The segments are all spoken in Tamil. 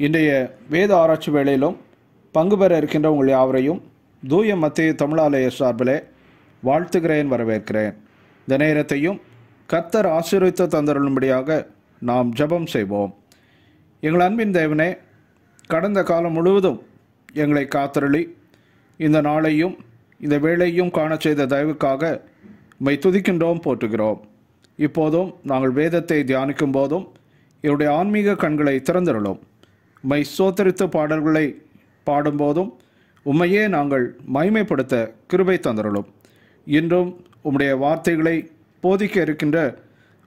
இன்றைய வேத ஆராய்ச்சி வேளையிலும் பங்கு பெற இருக்கின்ற உங்கள் யாவரையும் தூய மத்திய தமிழாலய சார்பிலே வாழ்த்துகிறேன், வரவேற்கிறேன். இந்த நேரத்தையும் கர்த்தர் ஆசீர்வதித்து தந்தருளும்படியாக நாம் ஜெபம் செய்வோம். எங்கள் அன்பின் தேவனே, கடந்த காலம் முழுவதும் எங்களை காத்தருளி இந்த நாளையும் இந்த வேளையும் காண செய்த தயவுக்காக உம்மை துதிக்கின்றோம், போற்றுகிறோம். இப்போதும் நாங்கள் வேதத்தை தியானிக்கும் போதும் என்னுடைய ஆன்மீக கண்களை திறந்திருளும். உம்மை சோத்தரித்த பாடல்களை பாடும்போதும் உம்மையே நாங்கள் மகிமைப்படுத்த கிருபை தந்தருளும். இன்றும் உம்முடைய வார்த்தைகளை போதிக்க இருக்கின்ற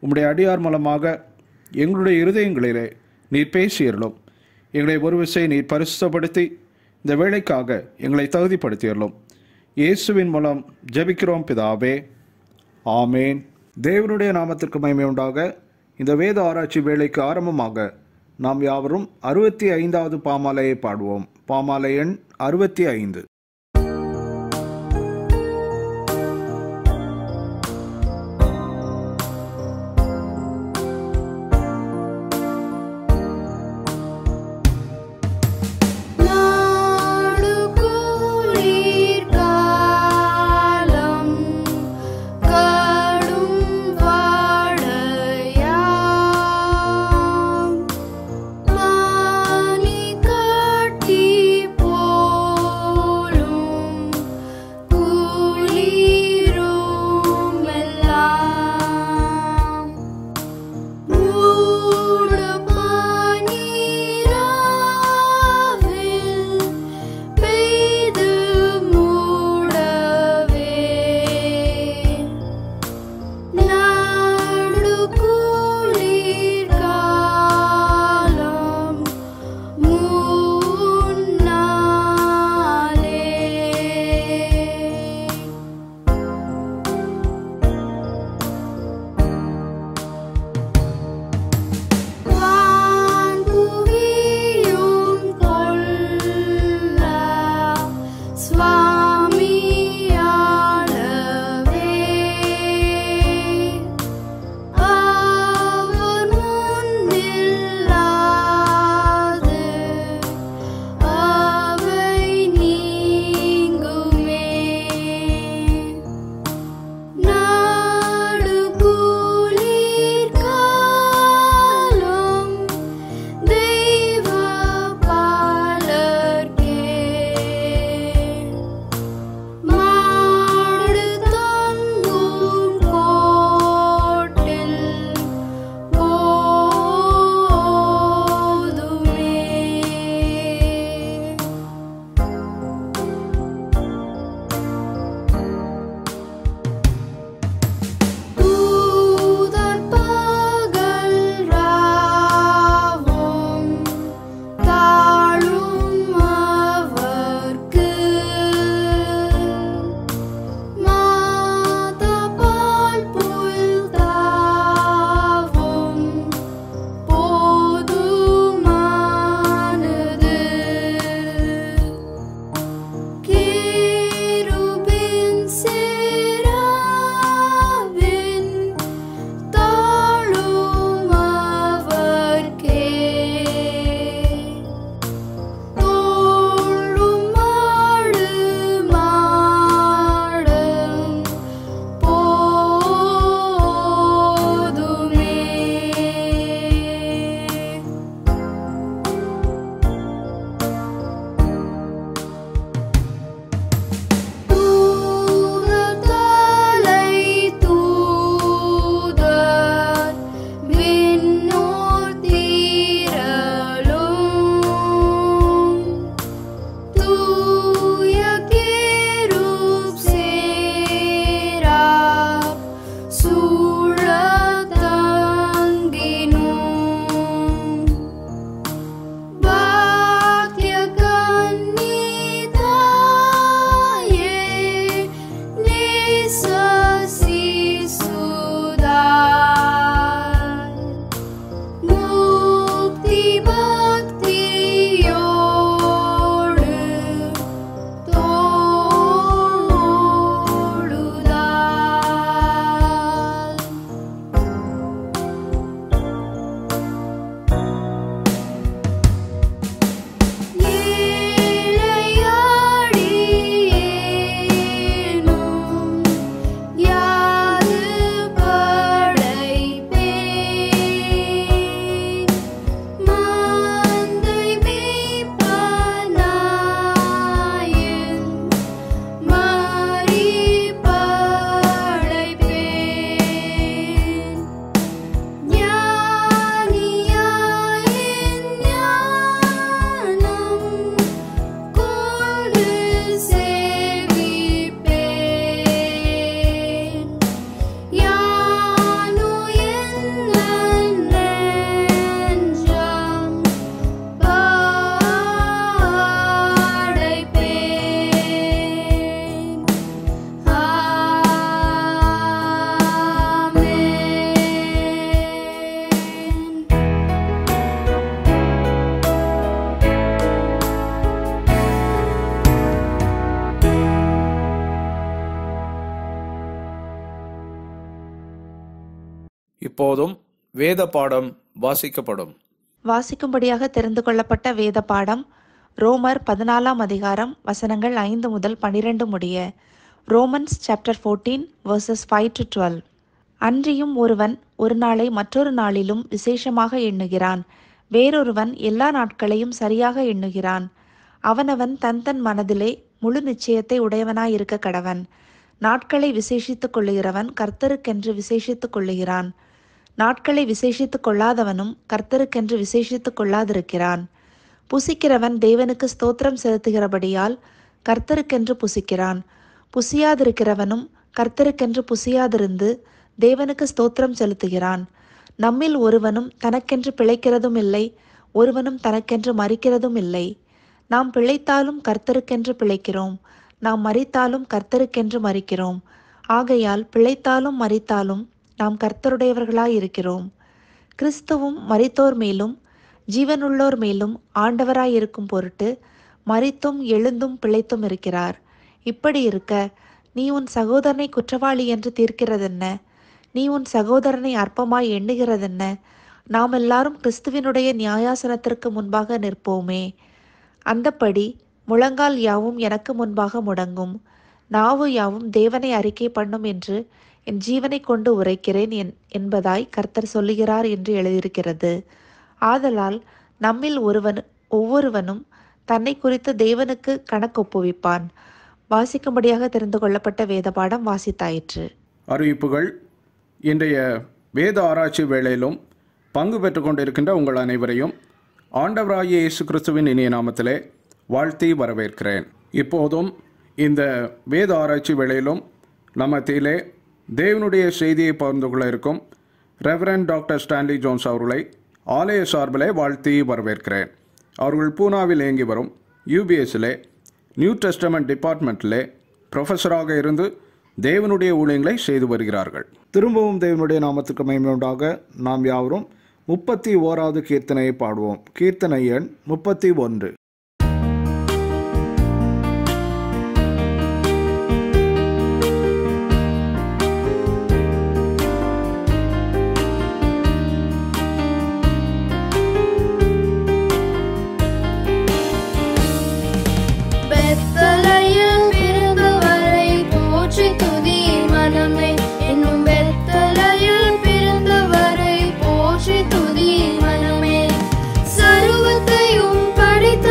உம்முடைய அடியார் மூலமாக எங்களுடைய இருதயங்களிலே நீர் பேசியருளும். எங்களை ஒரு விசை நீர் பரிசுத்தப்படுத்தி இந்த வேளைக்காக எங்களை தகுதிப்படுத்தியருளும். இயேசுவின் மூலம் ஜெபிக்கிறோம் பிதாவே, ஆமேன். தேவனுடைய நாமத்திற்கு மகிமை உண்டாக. இந்த வேத ஆராய்ச்சி வேளைக்கு ஆரம்பமாக நாம் யாவரும் 65வது பாமாலையை பாடுவோம். பாமாலை எண் 65. Pole இப்போதும் வேத பாடம் வாசிக்கப்படும். வாசிக்கும்படியாக தெரிந்து கொள்ளப்பட்ட வேத பாடம் ரோமர் 14 அதிகாரம் வசனங்கள் 5 முதல் 12 முடிய. Romans chapter 14 verses 5 to 12. அன்றியும் ஒருவன் ஒரு நாளை மற்றொரு நாளிலும் விசேஷமாக எண்ணுகிறான், வேறொருவன் எல்லா நாட்களையும் சரியாக எண்ணுகிறான். அவனவன் தன் மனதிலே முழு நிச்சயத்தை உடையவனாயிருக்க கடவன். நாட்களை விசேஷித்துக் கொள்ளுகிறவன் கர்த்தருக்கென்று விசேஷித்துக் கொள்ளுகிறான். நாட்களை விசேஷித்துக் கொள்ளாதவனும் கர்த்தருக்கென்று விசேஷித்துக் கொள்ளாதிருக்கிறான். புசிக்கிறவன் தேவனுக்கு ஸ்தோத்திரம் செலுத்துகிறபடியால் கர்த்தருக்கென்று புசிக்கிறான். புசியாதிருக்கிறவனும் கர்த்தருக்கென்று புசியாதிருந்து தேவனுக்கு ஸ்தோத்திரம் செலுத்துகிறான். நம்மில் ஒருவனும் தனக்கென்று பிழைக்கிறதும் இல்லை, ஒருவனும் தனக்கென்று மரிக்கிறதும் இல்லை. நாம் பிழைத்தாலும் கர்த்தருக்கென்று பிழைக்கிறோம், நாம் மரித்தாலும் கர்த்தருக்கென்று மரிக்கிறோம். ஆகையால் பிழைத்தாலும் மரித்தாலும் நாம் கர்த்தருடையவர்களாயிருக்கிறோம். கிறிஸ்துவும் மரித்தோர் மேலும் ஜீவனுள்ளோர் மேலும் ஆண்டவராயிருக்கும் பொருட்டு மரித்தும் எழுந்தும் பிழைத்தும் இருக்கிறார். இப்படி இருக்க நீ உன் சகோதரனை குற்றவாளி என்று தீர்க்கிறதென்ன? நீ உன் சகோதரனை அற்பமாய் எண்ணுகிறதென்ன? நாம் எல்லாரும் கிறிஸ்துவினுடைய நியாயாசனத்திற்கு முன்பாக நிற்போமே. அந்தப்படி முழங்கால் யாவும் எனக்கு முன்பாக முடங்கும், நாவு யாவும் தேவனை அறிக்கை பண்ணும் என்று என் ஜீவனை கொண்டு உரைக்கிறேன் என்பதாய் கர்த்தர் சொல்லுகிறார் என்று எழுதியிருக்கிறது. ஆதலால் நம்மில் ஒவ்வொருவனும் தன்னை குறித்து தேவனுக்கு கணக்கொப்புவிப்பான். வாசிக்கும்படியாக தெரிந்து கொள்ளப்பட்ட வேத பாடம் வாசித்தாயிற்று. அறிவிப்புகள். இன்றைய வேத ஆராய்ச்சி வேளையிலும் பங்கு பெற்றுக் கொண்டிருக்கின்ற உங்கள் அனைவரையும் ஆண்டவராகிய இயேசு கிறிஸ்துவின் இனிய நாமத்திலே வாழ்த்தி வரவேற்கிறேன். இப்போதும் இந்த வேத ஆராய்ச்சி வேளையிலும் நம்ம மத்தியிலே தேவனுடைய செய்தியை பகிர்ந்து கொள்ள இருக்கும் ரெவரண்ட் டாக்டர் ஸ்டான்லி ஜோன்ஸ் அவர்களை ஆலய சார்பிலே வாழ்த்தி வரவேற்கிறேன். அவர்கள் பூனாவில் இயங்கி வரும் யூபிஎஸ்ஸிலே நியூ டெஸ்டமெண்ட் டிபார்ட்மெண்ட்டிலே ப்ரொஃபஸராக இருந்து தேவனுடைய ஊழியங்களை செய்து வருகிறார்கள். திரும்பவும் தேவனுடைய நாமத்துக்கு மகிமை உண்டாக நாம் யாவரும் 31வது கீர்த்தனையை பாடுவோம். கீர்த்தனை எண் 31. சர்வத்தையும் படைத்த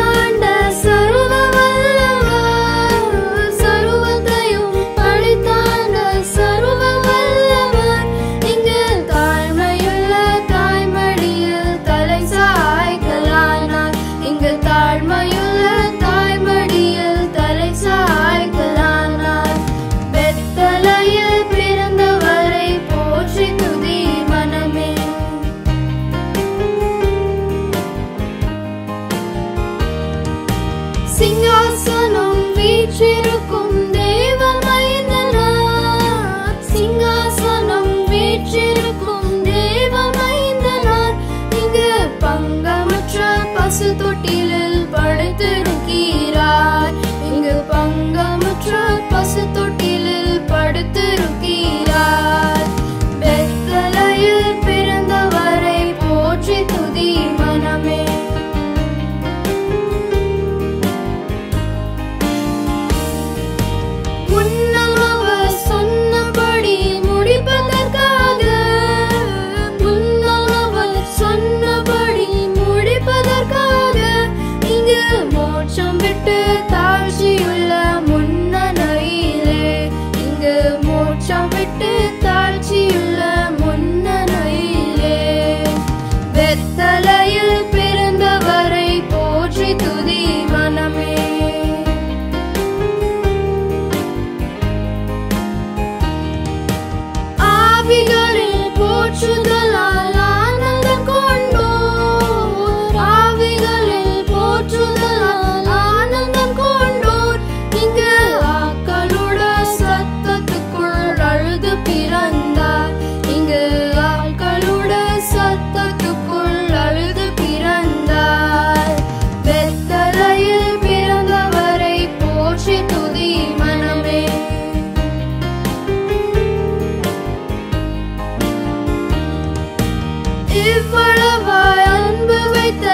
இவ்வளவாய் அன்பு வைத்த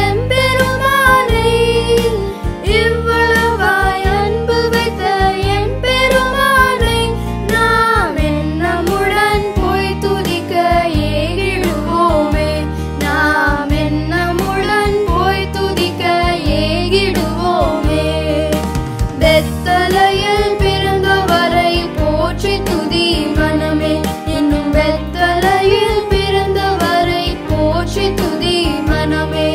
எம்பெருமானை, இவ்வளவாய் அன்பு வைத்த எம்பெருமானை நாம் எண்ணமுடன் போய் துதிக்க ஏகிடுவோமே, நாம் எண்ணமுடன் போய் துதிக்க ஏகிடுவோமே. பெத்தலையில் பிறந்தவரை போற்றி துதி மனமே, இன்னும் பெத்தலையில் பிறந்தவரை போற்றி துதி மனமே.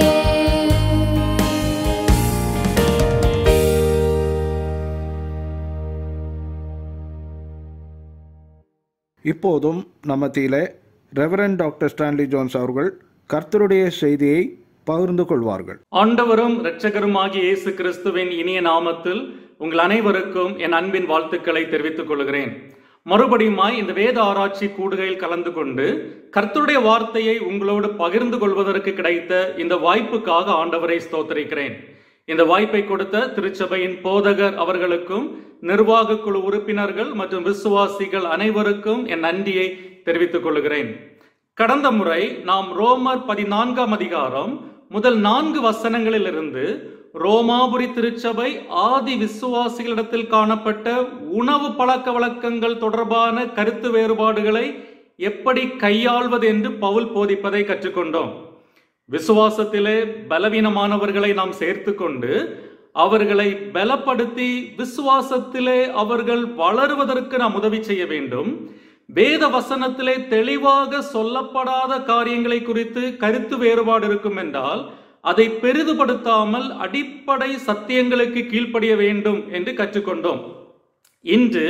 இப்போதும் நம்ம மத்தியிலே ரெவரண்ட் டாக்டர் ஸ்டான்லி ஜோன்ஸ் அவர்கள் கர்த்தருடைய செய்தியை பகிர்ந்து கொள்வார்கள். ஆண்டவரும் இரட்சகருமாகிய இயேசு கிறிஸ்துவின் இனிய நாமத்தில் உங்கள் அனைவருக்கும் என் அன்பின் வாழ்த்துக்களை தெரிவித்துக் கொள்கிறேன். மறுபடியுமாய் இந்த வேத ஆராய்ச்சி கூடுகையில் கலந்து கொண்டு கர்த்தருடைய வார்த்தையை உங்களோடு பகிர்ந்து கொள்வதற்கு கிடைத்த இந்த வாய்ப்புக்காக ஆண்டவரை ஸ்தோத்திரிக்கிறேன். இந்த வாய்ப்பை கொடுத்த திருச்சபையின் போதகர் அவர்களுக்கும், நிர்வாக குழு உறுப்பினர்கள் மற்றும் விசுவாசிகள் அனைவருக்கும் என் நன்றியை தெரிவித்துக் கொள்கிறேன். கடந்த முறை நாம் ரோமர் 14ஆம் அதிகாரம் முதல் 4 வசனங்களில் இருந்து ரோமாபுரி திருச்சபை ஆதி விசுவாசிகளிடத்தில் காணப்பட்ட உணவு பழக்க வழக்கங்கள் தொடர்பான கருத்து வேறுபாடுகளை எப்படி கையாள்வது என்று பவுல் போதிப்பதை கற்றுக்கொண்டோம். விசுவாசத்திலே பலவீனமானவர்களை நாம் சேர்த்து கொண்டு அவர்களை பலப்படுத்தி விசுவாசத்திலே அவர்கள் வளருவதற்கு நாம் உதவி செய்ய வேண்டும். வேத வசனத்திலே தெளிவாக சொல்லப்படாத காரியங்களை குறித்து கருத்து வேறுபாடு இருக்கும் என்றால் அதை பெரிதுபடுத்தாமல் அடிப்படை சத்தியங்களுக்கு கீழ்ப்படிய வேண்டும் என்று கற்றுக்கொண்டோம். இன்று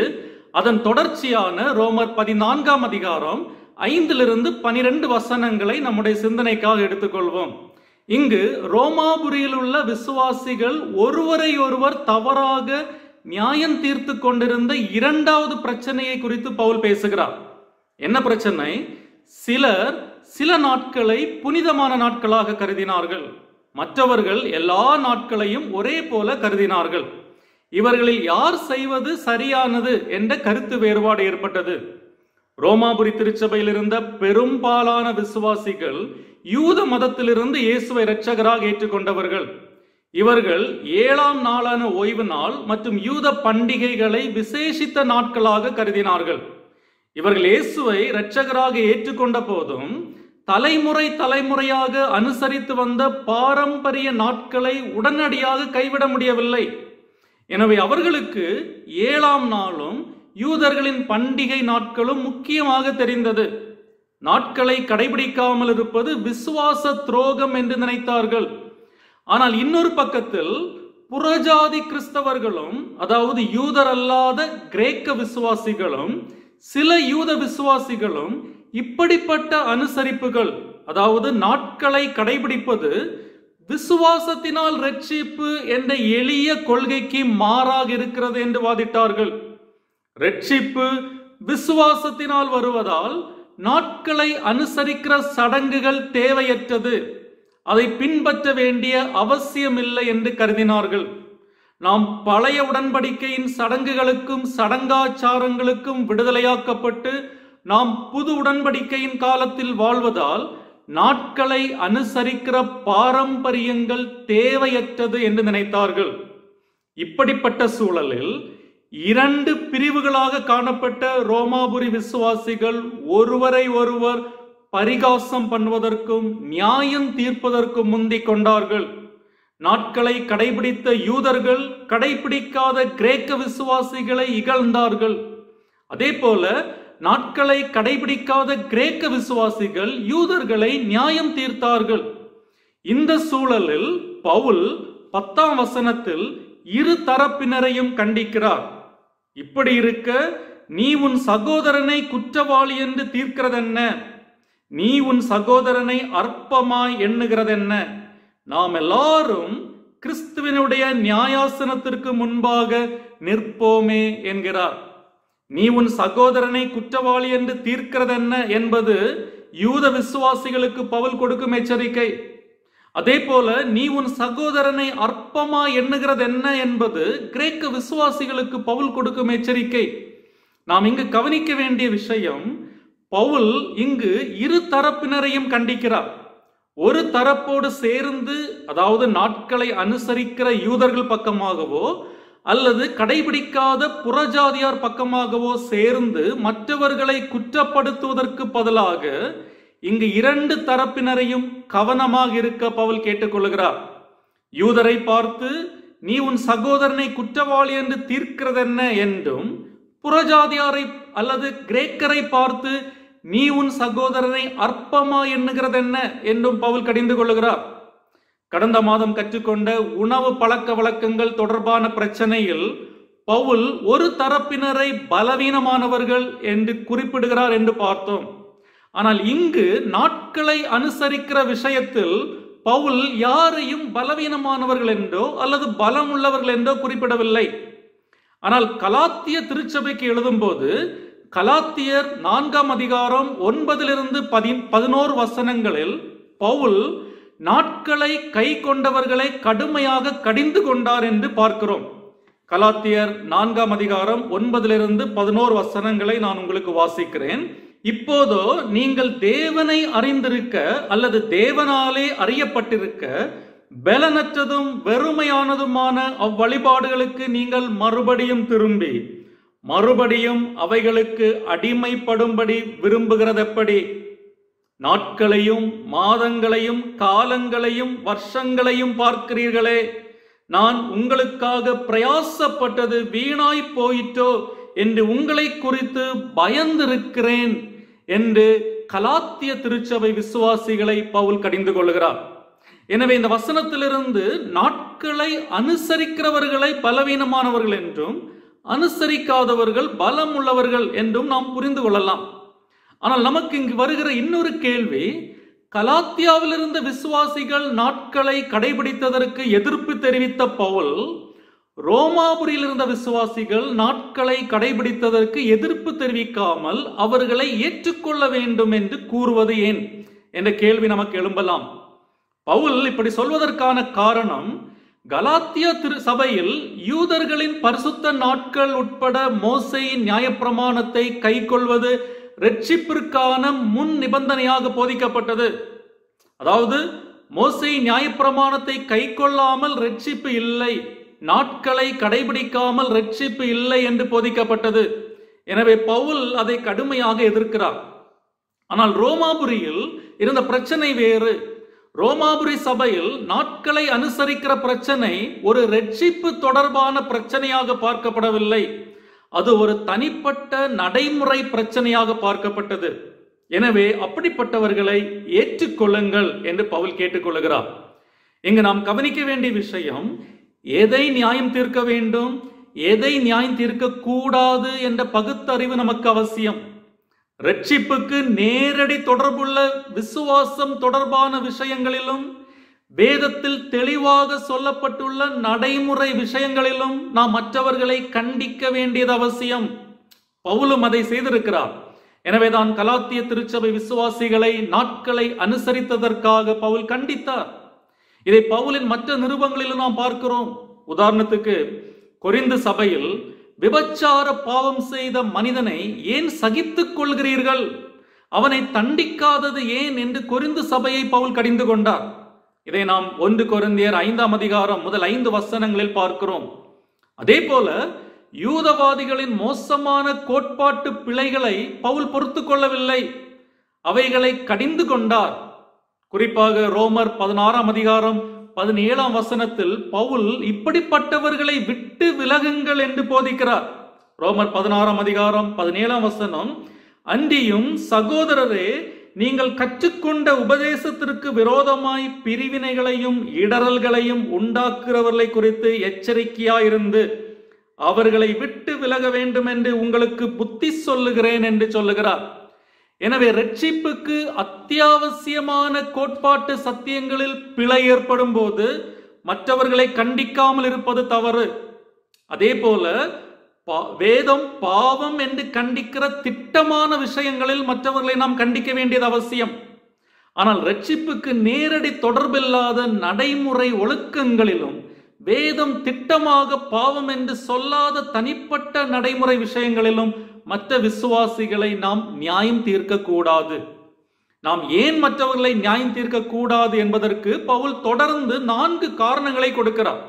அதன் தொடர்ச்சியான ரோமர் 14ஆம் அதிகாரம் 5 - 12 வசனங்களை நம்முடைய சிந்தனைக்காக எடுத்துக்கொள்வோம். இங்கு ரோமாபுரியில் உள்ள விசுவாசிகள் ஒருவரை ஒருவர் தவறாக நியாயம் தீர்த்து கொண்டிருந்த 2வது பிரச்சனையை குறித்து பவுல் பேசுகிறார். என்ன பிரச்சனை? சிலர் சில நாட்களை புனிதமான நாட்களாக கருதினார்கள், மற்றவர்கள் எல்லா நாட்களையும் ஒரே போல கருதினார்கள். இவர்களில் யார் செய்வது சரியானது என்ற கருத்து வேறுபாடு ஏற்பட்டது. ரோமாபுரி திருச்சபையில் இருந்த பெரும்பாலான விசுவாசிகள் யூத மதத்திலிருந்து இயேசுவை இரட்சகராக ஏற்றுக்கொண்டவர்கள். இவர்கள் 7ஆம் நாளான ஓய்வு நாள் மற்றும் யூத பண்டிகைகளை விசேஷித்த நாட்களாக கருதினார்கள். இவர்கள் இயேசுவை இரட்சகராக ஏற்றுக்கொண்ட போதும் தலைமுறை தலைமுறையாக அனுசரித்து வந்த பாரம்பரிய நாட்களை உடனடியாக கைவிட முடியவில்லை. எனவே அவர்களுக்கு 7ஆம் நாளும் யூதர்களின் பண்டிகை நாட்களும் முக்கியமாக தெரிந்தது. நாட்களை கடைபிடிக்காமல் இருப்பது விசுவாச துரோகம் என்று நினைத்தார்கள். ஆனால் இன்னொரு பக்கத்தில் புறஜாதி கிறிஸ்தவர்களும், அதாவது யூதர் அல்லாத கிரேக்க விசுவாசிகளும் சில யூத விசுவாசிகளும் இப்படிப்பட்ட அனுசரிப்புகள், அதாவது நாட்களை கடைபிடிப்பது விசுவாசத்தினால் ரட்சிப்பு என்ற எளிய கொள்கைக்கு மாறாக இருக்கிறது என்று வாதிட்டார்கள். ரட்சிப்பு விசுவாசத்தினால் வருவதால் நாட்களை அனுசரிக்கிற சடங்குகள் தேவையற்றது, அதை பின்பற்ற வேண்டிய அவசியமில்லை என்று கருதினார்கள். நாம் பழைய உடன்படிக்கையின் சடங்குகளுக்கும் சடங்காச்சாரங்களுக்கும் விடுதலையாக்கப்பட்டு நாம் புது உடன்படிக்கையின் காலத்தில் வாழ்வதால் நாட்களை அனுசரிக்கிற பாரம்பரியங்கள் தேவையற்றது என்று நினைத்தார்கள். இப்படிப்பட்ட சூழலில் 2 பிரிவுகளாக காணப்பட்ட ரோமாபுரி விசுவாசிகள் ஒருவரை ஒருவர் பரிகாசம் பண்ணுவதற்கும் நியாயம் தீர்ப்பதற்கும் முந்திக் கொண்டார்கள். நாட்களை கடைபிடித்த யூதர்கள் கடைபிடிக்காத கிரேக்க விசுவாசிகளை இகழ்ந்தார்கள். அதே போல நாட்களை கடைபிடிக்காத கிரேக்க விசுவாசிகள் யூதர்களை நியாயம் தீர்த்தார்கள். இந்த சூழலில் பவுல் 10ஆம் வசனத்தில் 2 தரப்பினரையும் கண்டிக்கிறார். இப்படி இருக்க நீ உன் சகோதரனை குற்றவாளி என்று தீர்க்கிறதென்ன? நீ உன் சகோதரனை அற்பமாய் எண்ணுகிறதென்ன? நாம் எல்லாரும் கிறிஸ்துவினுடைய நியாயாசனத்திற்கு முன்பாக நிற்போமே என்கிறார். நீ உன் சகோதரனை குற்றவாளி என்று தீர்க்கிறதென்ன என்பது யூத விசுவாசிகளுக்கு பவுல் கொடுக்கும் எச்சரிக்கை. அதே போல நீ உன் சகோதரனை அற்பமா எண்ணுகிறது என்ன என்பது கிரேக்க விசுவாசிகளுக்கு பவுல் கொடுக்கும் எச்சரிக்கை. நாம் இங்கு கவனிக்க வேண்டிய விஷயம், பவுல் இங்கு இரு தரப்பினரையும் கண்டிக்கிறார். ஒரு தரப்போடு சேர்ந்து, அதாவது நாட்களை அனுசரிக்கிற யூதர்கள் பக்கமாகவோ அல்லது கடைபிடிக்காத புறஜாதியார் பக்கமாகவோ சேர்ந்து மற்றவர்களை குற்றப்படுத்துவதற்கு பதிலாக இங்கு இரண்டு தரப்பினரையும் கவனமாக இருக்க பவுல் கேட்டுக்கொள்கிறார். யூதரை பார்த்து நீ உன் சகோதரனை குற்றவாளி என்று தீர்க்கிறதென்ன என்றும், புறஜாதியாரை அல்லது கிரேக்கரை பார்த்து நீ உன் சகோதரனை அற்பமா எண்ணுகிறதென்ன என்றும் பவுல் கடிந்து கொள்கிறார். கடந்த மாதம் கற்றுக்கொண்ட உணவு பழக்க வழக்கங்கள் தொடர்பான பிரச்சனையில் பவுல் ஒரு தரப்பினரை பலவீனமானவர்கள் என்று குறிப்பிடுகிறார் என்று பார்த்தோம். ஆனால் இங்கு நாட்களை அனுசரிக்கிற விஷயத்தில் பவுல் யாரையும் பலவீனமானவர்கள் என்றோ அல்லது பலம் உள்ளவர்கள் என்றோ குறிப்பிடவில்லை. ஆனால் கலாத்திய திருச்சபைக்கு எழுதும் போது கலாத்தியர் 4ஆம் அதிகாரம் 9-11 வசனங்களில் பவுல் நாட்களை கை கொண்டவர்களை கடுமையாக கடிந்து கொண்டார் என்று பார்க்கிறோம். கலாத்தியர் 4ஆம் அதிகாரம் 9-11 வசனங்களை நான் உங்களுக்கு வாசிக்கிறேன். இப்போதோ நீங்கள் தேவனை அறிந்திருக்க அல்லது தேவனாலே அறியப்பட்டிருக்க பலனற்றதும் வெறுமையானதுமான அவ்வழிபாடுகளுக்கு நீங்கள் மறுபடியும் திரும்பி மறுபடியும் அவைகளுக்கு அடிமைப்படும்படி விரும்புகிறதெப்படி? நாட்களையும் மாதங்களையும் காலங்களையும் வருஷங்களையும் பார்க்கிறீர்களே, நான் உங்களுக்காக பிரயாசப்பட்டது வீணாய் போயிட்டோ என்று உங்களை குறித்து பயந்திருக்கிறேன் என்று கலாத்திய திருச்சபை விசுவாசிகளை பவுல் கடிந்து கொள்கிறார். எனவே இந்த வசனத்திலிருந்து நாட்களை அனுசரிக்கிறவர்களை பலவீனமானவர்கள் என்றும் அனுசரிக்காதவர்கள் பலம் உள்ளவர்கள் என்றும் நாம் புரிந்து கொள்ளலாம். ஆனால் நமக்கு இங்கு வருகிற இன்னொரு கேள்வி, கலாத்தியாவில் இருந்த விசுவாசிகள் நாட்களை கடைபிடித்ததற்கு எதிர்ப்பு தெரிவித்த பவுல் ரோமாபுரியில் இருந்த விசுவாசிகள் நாட்களை கடைபிடித்ததற்கு எதிர்ப்பு தெரிவிக்காமல் அவர்களை ஏற்றுக்கொள்ள வேண்டும் என்று கூறுவது ஏன் என்ற கேள்வி நமக்கு எழும்பலாம். பவுல் இப்படி சொல்வதற்கான காரணம், கலாத்தியா திரு சபையில் யூதர்களின் பரிசுத்த நாட்கள் உட்பட மோசேயின் நியாயப்பிரமாணத்தை கை கொள்வது இரட்சிப்பிற்கான முன் நிபந்தனையாக போதிக்கப்பட்டது. அதாவது மோசேயின் நியாயப்பிரமாணத்தை கை கொள்ளாமல் இரட்சிப்பு இல்லை, நாட்களை கடைபிடிக்காமல் இரட்சிப்பு இல்லை என்று போதிக்கப்பட்டது. எனவே பவுல் அதை கடுமையாக எதிர்க்கிறார். ஆனால் ரோமாபுரியில் இருந்த பிரச்சனை வேறு. ரோமாபுரி சபையில் நாட்களை அனுசரிக்கிற பிரச்சனை ஒரு இரட்சிப்பு தொடர்பான பிரச்சனையாக பார்க்கப்படவில்லை, அது ஒரு தனிப்பட்ட நடைமுறை பிரச்சனையாக பார்க்கப்பட்டது. எனவே அப்படிப்பட்டவர்களை ஏற்றுக்கொள்ளுங்கள் என்று பவுல் கேட்டுக்கொள்கிறார். இங்கு நாம் கவனிக்க வேண்டிய விஷயம், எதை நியாயம் தீர்க்க வேண்டும், எதை நியாயம் தீர்க்க கூடாது என்ற பகுத்தறிவு நமக்கு அவசியம். இரட்சிப்புக்கு நேரடி தொடர்புள்ள விசுவாசம் தொடர்பான விஷயங்களிலும் வேதத்தில் தெளிவாக சொல்லப்பட்டுள்ள நடைமுறை விஷயங்களிலும் நாம் மற்றவர்களை கண்டிக்க வேண்டியது அவசியம். பவுலும் அதை செய்திருக்கிறார். எனவேதான் கலாத்திய திருச்சபை விசுவாசிகளை நாட்களை அனுசரித்ததற்காக பவுல் கண்டித்தார். இதை பவுலின் மற்ற நிருபங்களிலும் நாம் பார்க்கிறோம். உதாரணத்துக்கு கொரிந்து சபையில் விபச்சார பாவம் செய்த மனிதனை ஏன் சகித்துக் கொள்கிறீர்கள், அவனை தண்டிக்காதது ஏன் என்று கொரிந்து சபையை பவுல் கடிந்து கொண்டார். இதை நாம் 1 கொரிந்தியர் 5ஆம் அதிகாரம் முதல் 5 வசனங்களில் பார்க்கிறோம். அதே போல யூதவாதிகளின் மோசமான கோட்பாட்டு பிழைகளை பவுல் பொறுத்து கொள்ளவில்லை, அவைகளை கடிந்து கொண்டார். குறிப்பாக ரோமர் 16ஆம் அதிகாரம் 17ஆம் வசனத்தில் பவுல் இப்படிப்பட்டவர்களை விட்டு விலகுங்கள் என்று போதிக்கிறார். ரோமர் 16ஆம் அதிகாரம் 17ஆம் வசனம், அன்றியும் சகோதரரே, நீங்கள் கற்றுக்கொண்ட உபதேசத்திற்கு விரோதமாய் பிரிவினைகளையும் இடரல்களையும் உண்டாக்குறவர்களை குறித்து எச்சரிக்கையாயிருந்து அவர்களை விட்டு விலக வேண்டும் என்று உங்களுக்கு புத்தி சொல்லுகிறேன் என்று சொல்லுகிறார். எனவே இரட்சிப்புக்கு அத்தியாவசியமான கோட்பாட்டு சத்தியங்களில் பிழை ஏற்படும் போது மற்றவர்களை கண்டிக்காமல் இருப்பது தவறு. அதே போல வேதம் பாவம் என்று கண்டிக்கிற திட்டமான விஷயங்களில் மற்றவர்களை நாம் கண்டிக்க வேண்டியது அவசியம். ஆனால் இரட்சிப்புக்கு நேரடி தொடர்பில்லாத நடைமுறை ஒழுக்கங்களிலும் வேதம் திட்டமாக பாவம் என்று சொல்லாத தனிப்பட்ட நடைமுறை விஷயங்களிலும் மற்ற விசுவாசிகளை நாம் நியாயம் தீர்க்க கூடாது. நாம் ஏன் மற்றவர்களை நியாயம் தீர்க்க கூடாது என்பதற்கு பவுல் தொடர்ந்து 4 காரணங்களை கொடுக்கிறார்.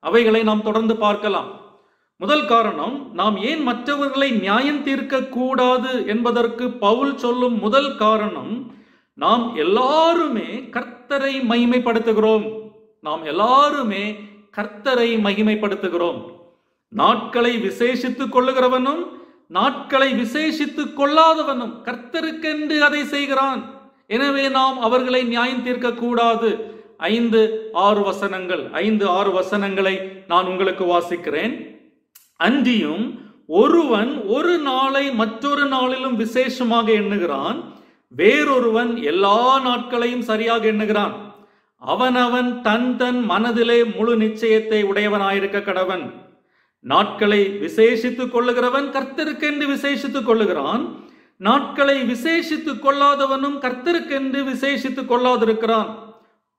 அவைகளை நாம் தொடர்ந்து பார்க்கலாம். முதல் காரணம், நாம் ஏன் மற்றவர்களை நியாயம் தீர்க்க கூடாது என்பதற்கு பவுல் சொல்லும் முதல் காரணம், நாம் எல்லாருமே கர்த்தரை மகிமைப்படுத்துகிறோம். நாம் எல்லாருமே கர்த்தரை மகிமைப்படுத்துகிறோம். நாட்களை விசேஷித்துக் கொள்ளுகிறவனும் நாட்களை விசேஷித்துக் கொள்ளாதவனும் கர்த்தருக்கென்று அதை செய்கிறான். எனவே நாம் அவர்களை நியாயம் தீர்க்க கூடாது. 5-6 வசனங்களை நான் உங்களுக்கு வாசிக்கிறேன். அன்றியும் ஒருவன் ஒரு நாளை மற்றொரு நாளிலும் விசேஷமாக எண்ணுகிறான், வேறொருவன் எல்லா நாட்களையும் சரியாக எண்ணுகிறான். அவனவன் தன் தன் மனதிலே முழு நிச்சயத்தை உடையவனாயிருக்க கடவன். நாட்களை விசேஷித்துக் கொள்ளுகிறவன் கர்த்தருக்கென்று விசேஷித்துக் கொள்ளுகிறான். நாட்களை விசேஷித்துக் கொள்ளாதவனும் கர்த்தருக்கென்று விசேஷித்துக் கொள்ளாதிருக்கிறான்.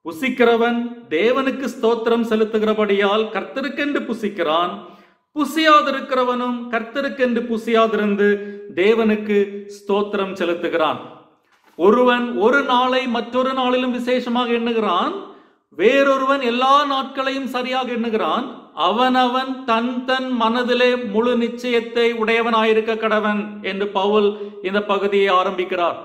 புசிக்கிறவன் தேவனுக்கு ஸ்தோத்திரம் செலுத்துகிறபடியால் கர்த்தருக்கென்று புசிக்கிறான். புசியாதிருக்கிறவனும் கர்த்தருக்கென்று புசியாதிருந்து தேவனுக்கு ஸ்தோத்திரம் செலுத்துகிறான். ஒருவன் ஒரு நாளை மற்றொரு நாளிலும் விசேஷமாக எண்ணுகிறான், வேறொருவன் எல்லா நாட்களையும் சரியாக எண்ணுகிறான். அவனவன் தன் தன் மனதிலே முழு நிச்சயத்தை உடையவனாயிருக்க கடவன் என்று பவுல் இந்த பகுதியை ஆரம்பிக்கிறார்.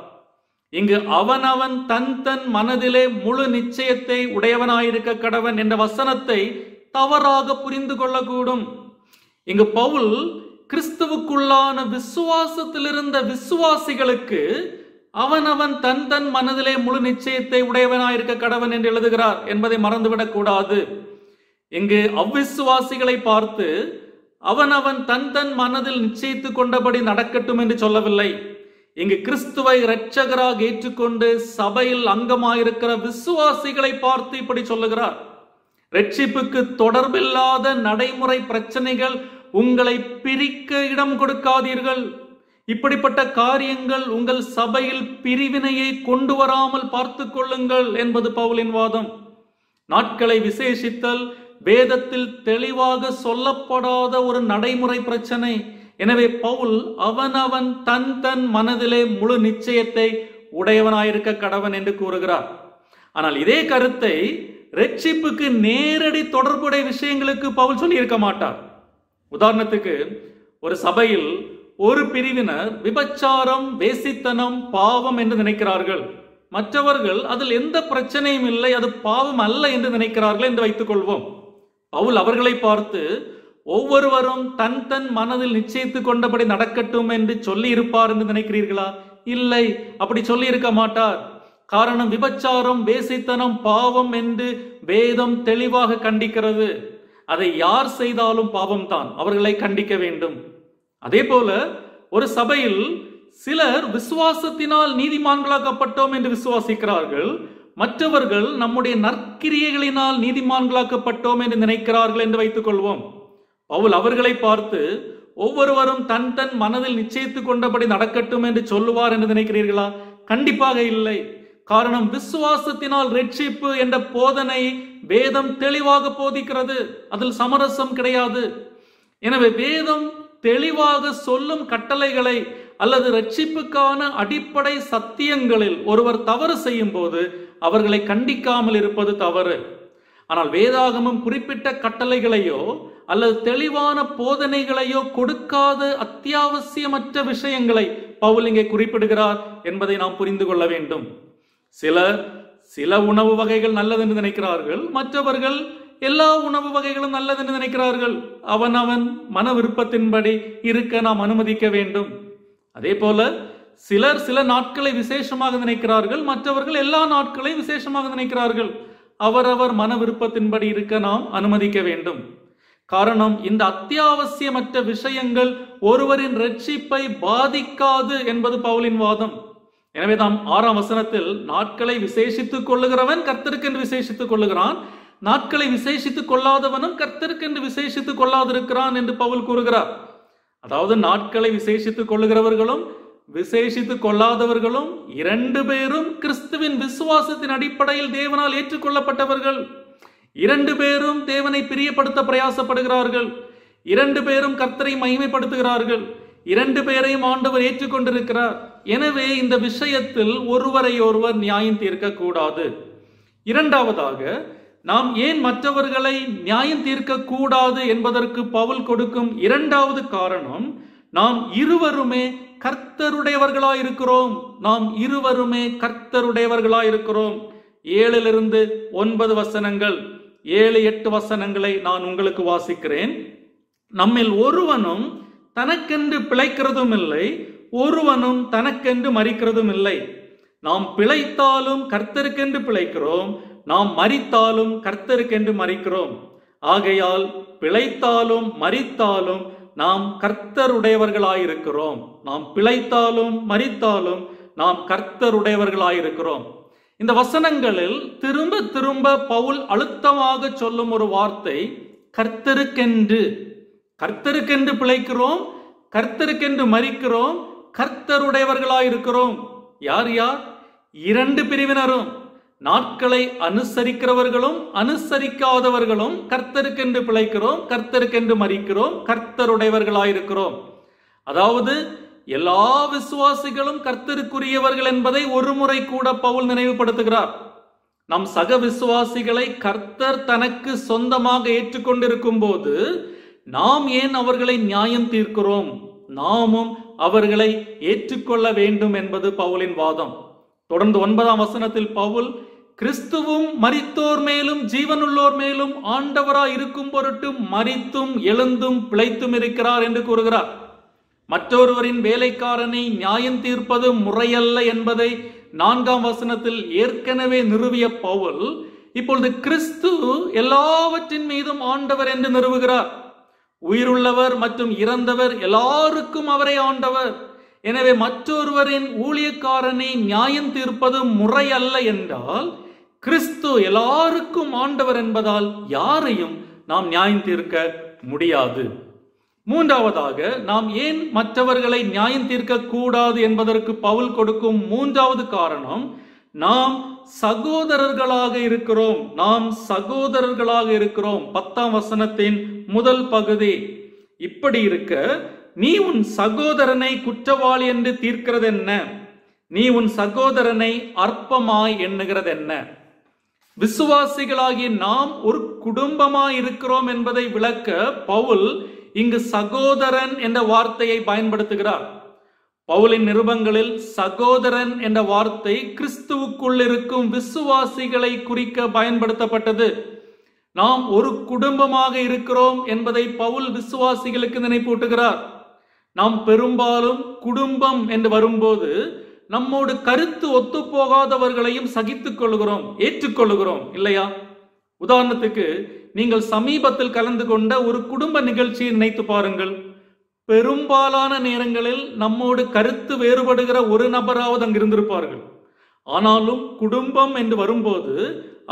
இங்கு அவனவன் தன் தன் மனதிலே முழு நிச்சயத்தை உடையவனாயிருக்க கடவன் என்ற வசனத்தை தவறாக புரிந்து கொள்ளக்கூடும். இங்கு பவுல் கிறிஸ்துவுக்குள்ளான விசுவாசத்தில் இருந்த விசுவாசிகளுக்கு அவனவன் தன் தன் மனதிலே முழு நிச்சயத்தை உடையவனாயிருக்க கடவன் என்று எழுதுகிறார் என்பதை மறந்துவிடக் கூடாது. இங்கு அவ்விசுவாசிகளை பார்த்து அவனவன் தன் தன் மனதில் நிச்சயித்துக் கொண்டபடி நடக்கட்டும் என்று சொல்லவில்லை. இங்கு கிறிஸ்துவை இரட்சகராக ஏற்றுக்கொண்டு சபையில் அங்கமாயிருக்கிற விசுவாசிகளை பார்த்து இப்படி சொல்லுகிறார். ரட்சிப்புக்கு தொடர்பில்லாத நடைமுறை பிரச்சனைகள் உங்களை பிரிக்க இடம் கொடுக்காதீர்கள். இப்படிப்பட்ட காரியங்கள் உங்கள் சபையில் பிரிவினையை கொண்டு வராமல் பார்த்து கொள்ளுங்கள் என்பது பவுலின் வாதம். நாட்களை விசேஷித்தல் வேதத்தில் தெளிவாக சொல்லப்படாத ஒரு நடைமுறை பிரச்சனை. எனவே பவுல் அவனவன் தன் தன் மனதிலே முழு நிச்சயத்தை உடையவனாயிருக்க கடவன் என்று கூறுகிறார். ஆனால் இதே கருத்தை ரட்சிப்புக்கு நேரடி தொடர்புடைய விஷயங்களுக்கு பவுல் சொல்லி இருக்க மாட்டார். உதாரணத்துக்கு, ஒரு சபையில் ஒரு பிரிவினர் விபச்சாரம், வேசித்தனம் பாவம் என்று நினைக்கிறார்கள். மற்றவர்கள் அதில் எந்த பிரச்சனையும் இல்லை, அது பாவம் அல்ல என்று நினைக்கிறார்கள் என்று வைத்துக் கொள்வோம். பவுல் அவர்களை பார்த்து ஒவ்வொருவரும் தன் தன் மனதில் நிச்சயித்துக் கொண்டபடி நடக்கட்டும் என்று சொல்லி இருப்பார் என்று நினைக்கிறீர்களா? இல்லை, அப்படி சொல்லி இருக்க மாட்டார். காரணம், விபச்சாரம், வேசித்தனம் பாவம் என்று வேதம் தெளிவாக கண்டிக்கிறது. அதை யார் செய்தாலும் பாவம் தான், அவர்களை கண்டிக்க வேண்டும். அதே போல ஒரு சபையில் சிலர் விசுவாசத்தினால் நீதிமான்களாக்கப்பட்டோம் என்று விசுவாசிக்கிறார்கள். மற்றவர்கள் நம்முடைய நற்கிரியைகளினால் நீதிமான்களாக்கப்பட்டோம் என்று நினைக்கிறார்கள் என்று வைத்துக் கொள்வோம். பவுல் அவர்களை பார்த்து ஒவ்வொருவரும் தன் தன் மனதில் நிச்சயித்துக் கொண்டபடி நடக்கட்டும் என்று சொல்லுவார் என்று நினைக்கிறீர்களா? கண்டிப்பாக இல்லை. காரணம், விசுவாசத்தினால் ரட்சிப்பு என்ற போதனை வேதம் தெளிவாக போதிக்கிறது. அதில் சமரசம் கிடையாது. எனவே வேதம் தெளிவாக சொல்லும் கட்டளைகளை அல்லது ரட்சிப்புக்கான அடிப்படை சத்தியங்களில் ஒருவர் தவறு செய்யும் போது அவர்களை கண்டிக்காமல் இருப்பது தவறு. ஆனால் வேதாகமம் குறிப்பிட்ட கட்டளைகளையோ அல்லது தெளிவான போதனைகளையோ கொடுக்காத அத்தியாவசியமற்ற விஷயங்களை பவுல் இங்கே குறிப்பிடுகிறார் என்பதை நாம் புரிந்து கொள்ள வேண்டும். சில உணவு வகைகள் நல்லது என்று நினைக்கிறார்கள், மற்றவர்கள் எல்லா உணவு வகைகளும் நல்லது என்று நினைக்கிறார்கள். அவன் மன விருப்பத்தின்படி இருக்க நாம் அனுமதிக்க வேண்டும். அதே போல சிலர் சில நாட்களை விசேஷமாக நினைக்கிறார்கள், மற்றவர்கள் எல்லா நாட்களையும் விசேஷமாக நினைக்கிறார்கள். அவரவர் மன விருப்பத்தின்படி இருக்க நாம் அனுமதிக்க வேண்டும். காரணம், இந்த அத்தியாவசியமற்ற விஷயங்கள் ஒருவரின் ரட்சிப்பை பாதிக்காது என்பது பவுலின் வாதம். எனவே நாம் 6ஆம் வசனத்தில் நாட்களை விசேஷித்துக் கொள்ளுகிறவன் கர்த்தருக்கென்று விசேஷித்துக் கொள்ளுகிறான், நாட்களை விசேஷித்துக் கொள்ளாதவனும் கர்த்தருக்கென்று விசேஷித்துக் கொள்ளாதிருக்கிறான் என்று பவுல் கூறுகிறார். அதாவது நாட்களை விசேஷித்துக் கொள்ளுகிறவர்களும் விசேஷித்துக் கொள்ளாதவர்களும் 2 பேரும் கிறிஸ்துவின் விசுவாசத்தின் அடிப்படையில் தேவனால் ஏற்றுக்கொள்ளப்பட்டவர்கள். 2 பேரும் தேவனை பிரியப்படுத்த பிரயாசப்படுகிறார்கள். 2 பேரும் கர்த்தரை மகிமைப்படுத்துகிறார்கள். 2 பேரையும் ஆண்டவர் ஏற்றுக்கொண்டிருக்கிறார். எனவே இந்த விஷயத்தில் ஒருவரை ஒருவர் நியாயம் தீர்க்க கூடாது. இரண்டாவதாக, நாம் ஏன் மற்றவர்களை நியாயம் தீர்க்க கூடாது என்பதற்கு பவுல் கொடுக்கும் இரண்டாவது காரணம், நாம் இருவருமே கர்த்தருடையவர்களாயிருக்கிறோம். நாம் இருவருமே கர்த்தருடையவர்களாயிருக்கிறோம். 7 to 9 வசனங்கள், 7-8 வசனங்களை நான் உங்களுக்கு வாசிக்கிறேன். நம்மில் ஒருவனும் தனக்கென்று பிழைக்கிறதும் இல்லை, ஒருவனும் தனக்கென்று மரிக்கிறதும் இல்லை. நாம் பிழைத்தாலும் கர்த்தருக்கென்று பிழைக்கிறோம், நாம் மரித்தாலும் கர்த்தருக்கென்று மரிக்கிறோம். ஆகையால் பிழைத்தாலும் மரித்தாலும் நாம் கர்த்தருடையவர்களாயிருக்கிறோம். நாம் பிழைத்தாலும் மரித்தாலும் நாம் கர்த்தருடையவர்களாயிருக்கிறோம். இந்த வசனங்களில் திரும்ப திரும்ப பவுல் அழுத்தமாக சொல்லும் ஒரு வார்த்தை கர்த்தருக்கென்று. கர்த்தருக்கென்று பிழைக்கிறோம், கர்த்தருக்கென்று மரிக்கிறோம், கர்த்தருடையவர்களாயிருக்கிறோம். யார் யார்? 2 பிரிவினரும். நாட்களை அனுசரிக்கிறவர்களும் அனுசரிக்காதவர்களும் கர்த்தருக்கென்று பிழைக்கிறோம், கர்த்தருக்கென்று மரிக்கிறோம், கர்த்தருடையவர்களாயிருக்கிறோம். அதாவது எல்லா விசுவாசிகளும் கர்த்தருக்குரியவர்கள் என்பதை ஒரு முறை கூட பவுல் நினைவுபடுத்துகிறார். நம் சக விசுவாசிகளை கர்த்தர் தனக்கு சொந்தமாக ஏற்றுக்கொண்டிருக்கும் போது நாம் ஏன் அவர்களை நியாயம் தீர்க்கிறோம்? நாமும் அவர்களை ஏற்றுக்கொள்ள வேண்டும் என்பது பவுலின் வாதம். தொடர்ந்து 9ஆம் வசனத்தில் பவுல் கிறிஸ்துவும் மரித்தோர் மேலும் ஜீவனுள்ளோர் மேலும் ஆண்டவராய் இருக்கும் பொருட்டு மரித்தும் எழுந்தும் பிழைத்தும் இருக்கிறார் என்று கூறுகிறார். மற்றொருவரின் வேலைக்காரனை நியாயம் தீர்ப்பது முறையல்ல என்பதை 4ஆம் வசனத்தில் ஏற்கனவே நிறுவிய பவுல் இப்பொழுது கிறிஸ்து எல்லாவற்றின் மீதும் ஆண்டவர் என்று நிறுவுகிறார். உயிருள்ளவர் மற்றும் இறந்தவர் எல்லாருக்கும் அவரே ஆண்டவர். எனவே மற்றொருவரின் ஊழியக்காரனை நியாயம் தீர்ப்பது முறை அல்ல என்றால் கிறிஸ்து எல்லாருக்கும் ஆண்டவர் என்பதால் யாரையும் நாம் நியாயம் தீர்க்க முடியாது. மூன்றாவதாக, நாம் ஏன் மற்றவர்களை நியாயம் தீர்க்க கூடாது என்பதற்கு பவுல் கொடுக்கும் 3வது காரணம், நாம் சகோதரர்களாக இருக்கிறோம். நாம் சகோதரர்களாக இருக்கிறோம். 10ஆம் வசனத்தின் முதல் பகுதி இப்படி இருக்க, நீ உன் சகோதரனை குற்றவாளி என்று தீர்க்கிறது என்ன? நீ உன் சகோதரனை அற்பமாய் எண்ணுகிறது என்ன? விசுவாசிகளாகிய நாம் ஒரு குடும்பமாய் இருக்கிறோம் என்பதை விளக்க பவுல் இங்கு சகோதரன் என்ற வார்த்தையை பயன்படுத்துகிறார். பவுலின் நிருபங்களில் சகோதரன் என்ற வார்த்தை கிறிஸ்துவுக்குள் இருக்கும் விசுவாசிகளை குறிக்க பயன்படுத்தப்பட்டது. நாம் ஒரு குடும்பமாக இருக்கிறோம் என்பதை பவுல் விசுவாசிகளுக்கு நினைப்பூட்டுகிறார். நாம் பெரும்பாலும் குடும்பம் என்று வரும்போது நம்மோடு கருத்து ஒத்துப்போகாதவர்களையும் சகித்துக் கொள்கிறோம், ஏற்றுக்கொள்கிறோம் இல்லையா? உதாரணத்துக்கு, நீங்கள் சமீபத்தில் கலந்து கொண்ட ஒரு குடும்ப நிகழ்ச்சியை நினைத்து பாருங்கள். பெரும்பாலான நேரங்களில் நம்மோடு கருத்து வேறுபடுகிற ஒரு நபராவது அங்கு இருந்திருப்பார்கள். ஆனாலும் குடும்பம் என்று வரும்போது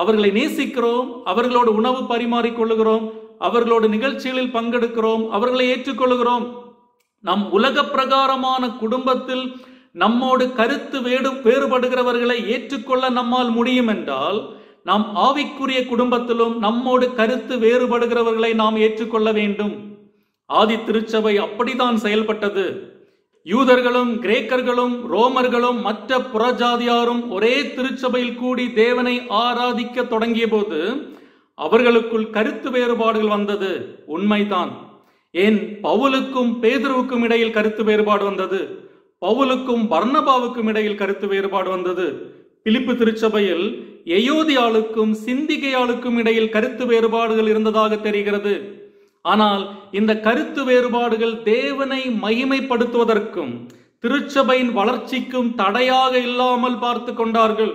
அவர்களை நேசிக்கிறோம், அவர்களோடு உணவு பரிமாறிக்கொள்ளுகிறோம், அவர்களோடு நிகழ்ச்சிகளில் பங்கெடுக்கிறோம், அவர்களை ஏற்றுக்கொள்கிறோம். நம் உலக பிரகாரமான குடும்பத்தில் நம்மோடு கருத்து வேறுபடுகிறவர்களை ஏற்றுக்கொள்ள நம்மால் முடியும் என்றால், நாம் ஆவிக்குரிய குடும்பத்திலும் நம்மோடு கருத்து வேறுபடுகிறவர்களை நாம் ஏற்றுக்கொள்ள வேண்டும். ஆதி திருச்சபை அப்படித்தான் செயல்பட்டது. யூதர்களும் கிரேக்கர்களும் ரோமர்களும் மற்ற புறஜாதியாரும் ஒரே திருச்சபையில் கூடி தேவனை ஆராதிக்க தொடங்கிய போது அவர்களுக்குள் கருத்து வேறுபாடுகள் வந்தது. உண்மைதான். ஏன் பவுலுக்கும் பேதுருவுக்கும் இடையில் கருத்து வேறுபாடு வந்தது. பவுலுக்கும் பர்னபாவுக்கும் இடையில் கருத்து வேறுபாடு வந்தது. பிலிப்பு திருச்சபையில் எயோதியாளுக்கும் சிந்திகையாளுக்கும் இடையில் கருத்து வேறுபாடுகள் இருந்ததாக தெரிகிறது. ஆனால் இந்த கருத்து வேறுபாடுகள் தேவனை மகிமைப்படுத்துவதற்கும் திருச்சபையின் வளர்ச்சிக்கும் தடையாக இல்லாமல் பார்த்து கொண்டார்கள்.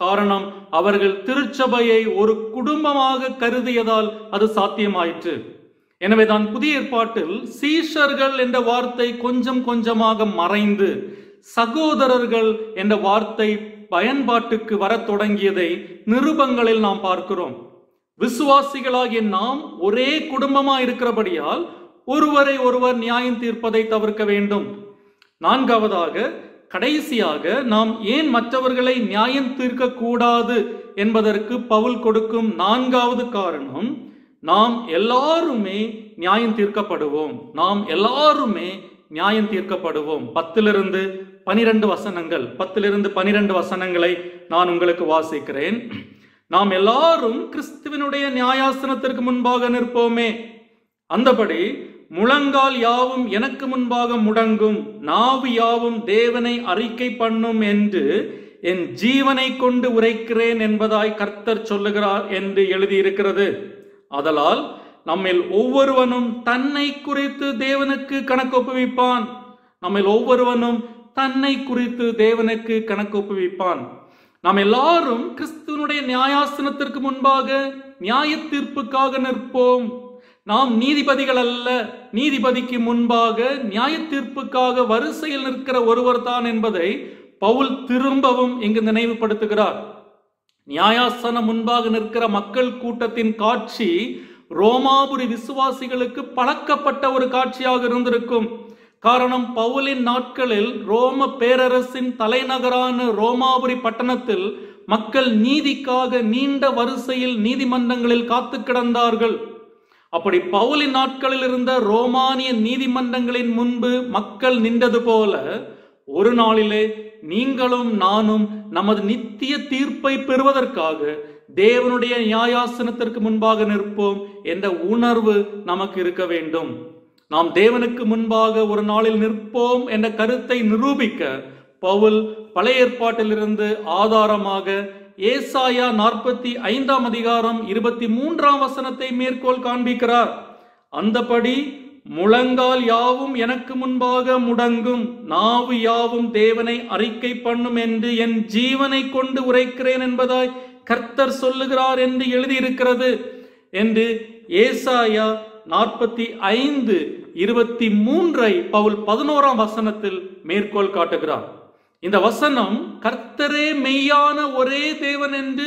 காரணம், அவர்கள் திருச்சபையை ஒரு குடும்பமாக கருதியதால் அது சாத்தியமாயிற்று. எனவேதான் புதிய ஏற்பாட்டில் சீஷர்கள் என்ற வார்த்தை கொஞ்சம் கொஞ்சமாக மறைந்து சகோதரர்கள் என்ற வார்த்தை பயன்பாட்டுக்கு வர தொடங்கியதை நிருபங்களில் நாம் பார்க்கிறோம். விசுவாசிகளாகிய நாம் ஒரே குடும்பமா இருக்கிறபடியால் ஒருவரை ஒருவர் நியாயம் தீர்ப்பதை தவிர்க்க வேண்டும். நான்காவதாக, கடைசியாக, நாம் ஏன் மற்றவர்களை நியாயம் தீர்க்க கூடாது என்பதற்கு பவுல் கொடுக்கும் 4வது காரணம், நாம் எல்லாருமே நியாயம் தீர்க்கப்படுவோம். நாம் எல்லாருமே நியாயம் தீர்க்கப்படுவோம். 10-12 வசனங்கள், 10-12 வசனங்களை நான் உங்களுக்கு வாசிக்கிறேன். நாம் எல்லாரும் கிறிஸ்துவினுடைய நியாயாசனத்திற்கு முன்பாக நிற்போமே. அந்தபடி முழங்கால் யாவும் எனக்கு முன்பாக முடங்கும், நாவு யாவும் தேவனை அறிக்கை பண்ணும் என்று என் ஜீவனை கொண்டு உரைக்கிறேன் என்பதாய் கர்த்தர் சொல்லுகிறார் என்று எழுதியிருக்கிறது. ஆதலால் நம்மில் ஒவ்வொருவனும் தன்னை குறித்து தேவனுக்கு கணக்கு ஒப்புவிப்பான். நம்மில் ஒவ்வொருவனும் தன்னை குறித்து தேவனுக்கு கணக்கு ஒப்புவிப்பான். நாம் எல்லாரும் கிறிஸ்துவனுடைய நியாயாசனத்திற்கு முன்பாக நியாய தீர்ப்புக்காக நிற்போம். நாம் நீதிபதிகள் அல்ல. நீதிபதிக்கு முன்பாக நியாய தீர்ப்புக்காக வரிசையில் நிற்கிற ஒருவர் தான் என்பதை பவுல் திரும்பவும் இங்கு நினைவுபடுத்துகிறார். நியாயாசனம் முன்பாக நிற்கிற மக்கள் கூட்டத்தின் காட்சி ரோமாபுரி விசுவாசிகளுக்கு பழக்கப்பட்ட ஒரு காட்சியாக இருந்திருக்கும். காரணம், பவுலின் நாட்களில் ரோம பேரரசின் தலைநகரான ரோமாபுரி பட்டணத்தில் மக்கள் நீதிக்காக நீண்ட வரிசையில் நீதிமன்றங்களில் காத்து கிடந்தார்கள். அப்படி பவுலின் நாட்களில் இருந்த ரோமானிய நீதிமன்றங்களின் முன்பு மக்கள் நின்றது போல ஒரு நாளிலே நீங்களும் நானும் நமது நித்திய தீர்ப்பை பெறுவதற்காக தேவனுடைய நியாயாசனத்திற்கு முன்பாக நிற்போம் என்ற உணர்வு நமக்கு இருக்க வேண்டும். நாம் தேவனுக்கு முன்பாக ஒரு நாளில் நிற்போம் என்ற கருத்தை நிரூபிக்க பவுல் பழைய ஏற்பாட்டிலிருந்து ஆதாரமாக ஏசாயா 45 வசனத்தை மேற்கோள் காண்பிக்கிறார். அந்தபடி முழங்கால் யாவும் எனக்கு முன்பாக முடங்கும், நாவு யாவும் தேவனை அறிக்கை பண்ணும் என்று என் ஜீவனை கொண்டு உரைக்கிறேன் என்பதாய் கர்த்தர் சொல்லுகிறார் என்று எழுதியிருக்கிறது என்று ஏசாயா 45:23 பவுல் 11 வசனத்தில் மேற்கோள் காட்டுகிறார். இந்த வசனம் கர்த்தரே மெய்யான ஒரே தேவன் என்று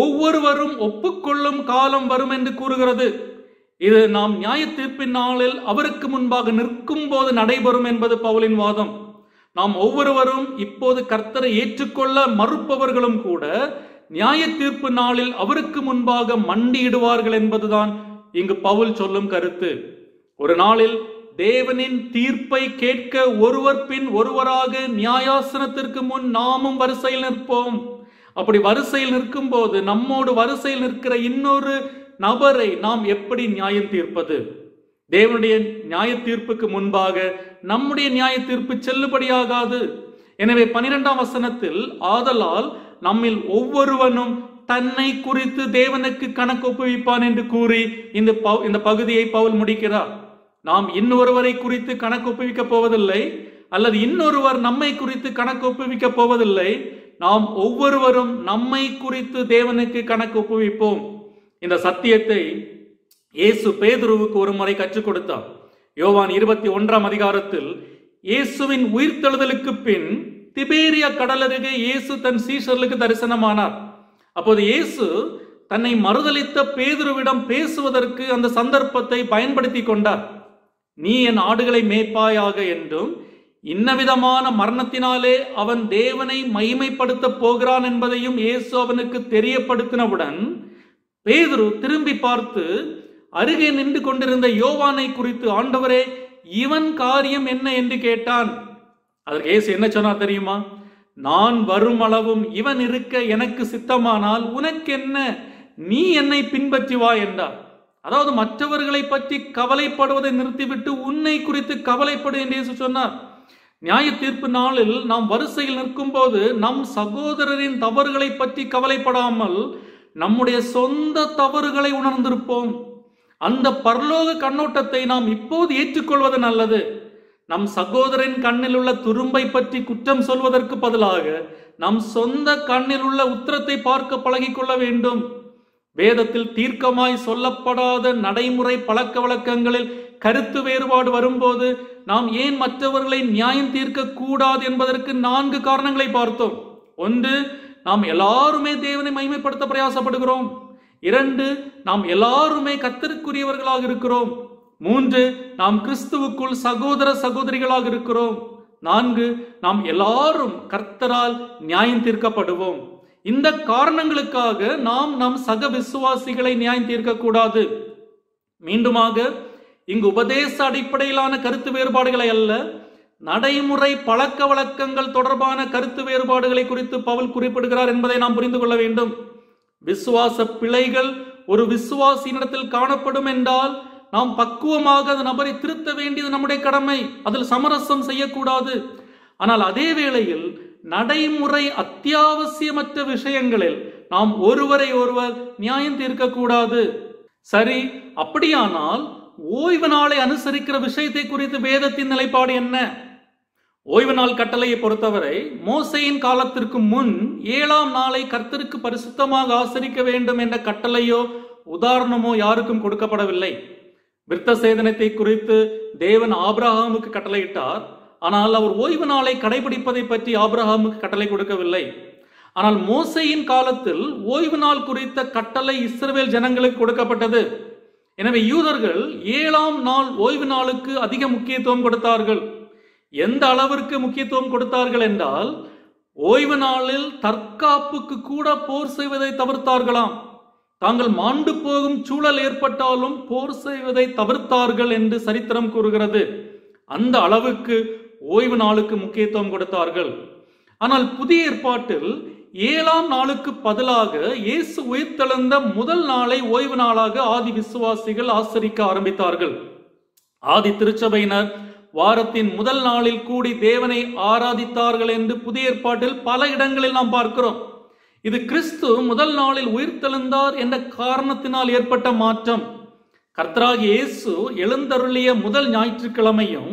ஒவ்வொருவரும் ஒப்புக்கொள்ளும் காலம் வரும் என்று கூறுகிறது. இது நாம் நியாய தீர்ப்பின் நாளில் அவருக்கு முன்பாக நிற்கும் போது நடைபெறும் என்பது பவுலின் வாதம். நாம் ஒவ்வொருவரும் இப்போது கர்த்தரை ஏற்றுக்கொள்ள மறுப்பவர்களும் கூட நியாய தீர்ப்பு நாளில் அவருக்கு முன்பாக மண்டியிடுவார்கள் என்பதுதான் இங்கு பவுல் சொல்லும் கருத்து. ஒரு நாளில் தேவனின் தீர்ப்பை கேட்க ஒருவர் பின் ஒருவராக நியாயாசனத்திற்கு முன் நாமும் வரிசையில் நிற்போம். அப்படி வரிசையில் நிற்கும் போது நம்மோடு வரிசையில் நிற்கிற இன்னொரு நபரை நாம் எப்படி நியாயம் தீர்ப்பது? தேவனுடைய நியாய தீர்ப்புக்கு முன்பாக நம்முடைய நியாய தீர்ப்பு செல்லுபடியாகாது. எனவே 12 வசனத்தில் ஆதலால் நம்மில் ஒவ்வொருவனும் தன்னை குறித்து தேவனுக்கு கணக்கு ஒப்புவிப்பான் என்று கூறி இந்த பகுதியை பவுல் முடிக்கிறார். நாம் இன்னொருவரை குறித்து கணக்கு ஒப்புவிக்க போவதில்லை, அல்லது இன்னொருவர் நம்மை குறித்து கணக்கு ஒப்புவிக்க போவதில்லை. நாம் ஒவ்வொருவரும் நம்மை குறித்து தேவனுக்கு கணக்கு ஒப்புவிப்போம். இந்த சத்தியத்தை இயேசு பேதுருவுக்கு ஒரு முறை கற்றுக் கொடுத்தார். யோவான் 21 இயேசுவின் உயிர்த்தெழுதலுக்கு பின் திபேரியா கடலருகே இயேசு தன் சீஷர்களுக்கு தரிசனமானார். அப்போது இயேசு தன்னை மறுதலித்த பேதுருவிடம் பேசுவதற்கு அந்த சந்தர்ப்பத்தை பயன்படுத்தி கொண்டார். நீ என் ஆடுகளை மேய்ப்பாயாக என்றும் இன்னவிதமான மரணத்தினாலே அவன் தேவனை மகிமைப்படுத்த போகிறான் என்பதையும் இயேசு அவனுக்கு தெரியப்படுத்தினவுடன் பேதுரு திரும்பி பார்த்து அருகே நின்று கொண்டிருந்த யோவானை குறித்து, ஆண்டவரே, இவன் காரியம் என்ன என்று கேட்டான். அதற்கு இயேசு என்ன சொன்னார் தெரியுமா? நான் வரும் அளவும் இவன் இருக்க எனக்கு சித்தமானால் உனக்கு என்ன, நீ என்னை பின்பற்றி வா என்றார். அதாவது மற்றவர்களை பற்றி கவலைப்படுவதை நிறுத்திவிட்டு உன்னை குறித்து கவலைப்படு என்று இயேசு சொன்னார். நியாய தீர்ப்பு நாளில் நாம் வரிசையில் நிற்கும் போது நம் சகோதரரின் தவறுகளை பற்றி கவலைப்படாமல் நம்முடைய சொந்த தவறுகளை உணர்ந்திருப்போம். அந்த பரலோக கண்ணோட்டத்தை நாம் இப்போது ஏற்றுக்கொள்வது நல்லது. நம் சகோதரின் கண்ணில் உள்ள துரும்பை பற்றி குற்றம் சொல்வதற்கு பதிலாக நம் சொந்த கண்ணில் உள்ள உத்திரத்தை பார்க்க பழகிக்கொள்ள வேண்டும். வேதத்தில் தீர்க்கமாய் சொல்லப்படாத நடைமுறை பழக்க வழக்கங்களில் கருத்து வேறுபாடு வரும்போது நாம் ஏன் மற்றவர்களை நியாயம் தீர்க்க கூடாது என்பதற்கு 4 காரணங்களை பார்த்தோம். 1, நாம் எல்லாருமே தேவனை மகிமைப்படுத்த பிரயாசப்படுகிறோம். 2, நாம் எல்லாருமே கர்த்தருக்குரியவர்களாக இருக்கிறோம். 3, நாம் கிறிஸ்துவுக்குள் சகோதர சகோதரிகளாக இருக்கிறோம். 4, நாம் எல்லாரும் கர்த்தரால் நியாயம் தீர்க்கப்படுவோம். இந்த காரணங்களுக்காக நாம் நம் சக விசுவாசிகளை நியாயம் தீர்க்க கூடாது. மீண்டுமாக இங்கு உபதேச அடிப்படையிலான கருத்து வேறுபாடுகளை அல்ல, நடைமுறை பழக்க வழக்கங்கள் தொடர்பான கருத்து வேறுபாடுகளை குறித்து பவுல் குறிப்பிடுகிறார் என்பதை நாம் புரிந்து கொள்ள வேண்டும். விசுவாச பிழைகள் ஒரு விசுவாசியினிடத்தில் காணப்படும் என்றால் நாம் பக்குவமாக அந்த நபரை திருத்த வேண்டியது நம்முடைய கடமை. அதில் சமரசம் செய்யக்கூடாது. ஆனால் அதே வேளையில் நடைமுறை அத்தியாவசியமற்ற விஷயங்களில் நாம் ஒருவரை ஒருவர் நியாயம் தீர்க்கக்கூடாது. சரி, அப்படியானால் ஓய்வு நாளை அனுசரிக்கிற விஷயத்தை குறித்து வேதத்தின் நிலைப்பாடு என்ன? ஓய்வு நாள் கட்டளையை பொறுத்தவரை மோசேயின் காலத்திற்கு முன் 7ஆம் நாளை கர்த்தருக்கு பரிசுத்தமாக ஆசரிக்க வேண்டும் என்ற கட்டளையோ உதாரணமோ யாருக்கும் கொடுக்கப்படவில்லை. விருத்த சேதனத்தை குறித்து தேவன் ஆபிரகாமுக்கு கட்டளையிட்டார். ஆனால் அவர் ஓய்வு நாளை கடைபிடிப்பதை பற்றி ஆபிரகாமுக்கு கட்டளை கொடுக்கவில்லை. ஆனால் மோசேயின் காலத்தில் ஓய்வு நாள் குறித்த கட்டளை இஸ்ரவேல் ஜனங்களுக்கு கொடுக்கப்பட்டது. எனவே யூதர்கள் 7ஆம் நாள் ஓய்வு நாளுக்கு அதிக முக்கியத்துவம் கொடுத்தார்கள். எந்த அளவிற்கு முக்கியத்துவம் கொடுத்தார்கள் என்றால், ஓய்வு நாளில் தற்காப்புக்கு கூட போர் செய்வதை தவிர்த்தார்களாம். தாங்கள் மாண்டு போகும் சூழல் ஏற்பட்டாலும் போர் செய்வதை தவிர்த்தார்கள் என்று சரித்திரம் கூறுகிறது. அந்த அளவுக்கு ஓய்வு நாளுக்கு முக்கியத்துவம் கொடுத்தார்கள். ஆனால் புதிய ஏற்பாட்டில் 7ஆம் நாளுக்கு பதிலாக இயேசு உயிர்த்தெழுந்த முதல் நாளை ஓய்வு நாளாக ஆதி விசுவாசிகள் ஆசரிக்க ஆரம்பித்தார்கள். ஆதி திருச்சபையினர் வாரத்தின் முதல் நாளில் கூடி தேவனை ஆராதித்தார்கள் என்று புதிய ஏற்பாட்டில் பல இடங்களில் நாம் பார்க்கிறோம். இது கிறிஸ்து முதல் நாளில் உயிர்த்தெழுந்தார் என்ற காரணத்தினால் ஏற்பட்ட மாற்றம். கர்த்தராகிய இயேசு எழுந்தருளிய முதல் ஞாயிற்றுக்கிழமையும்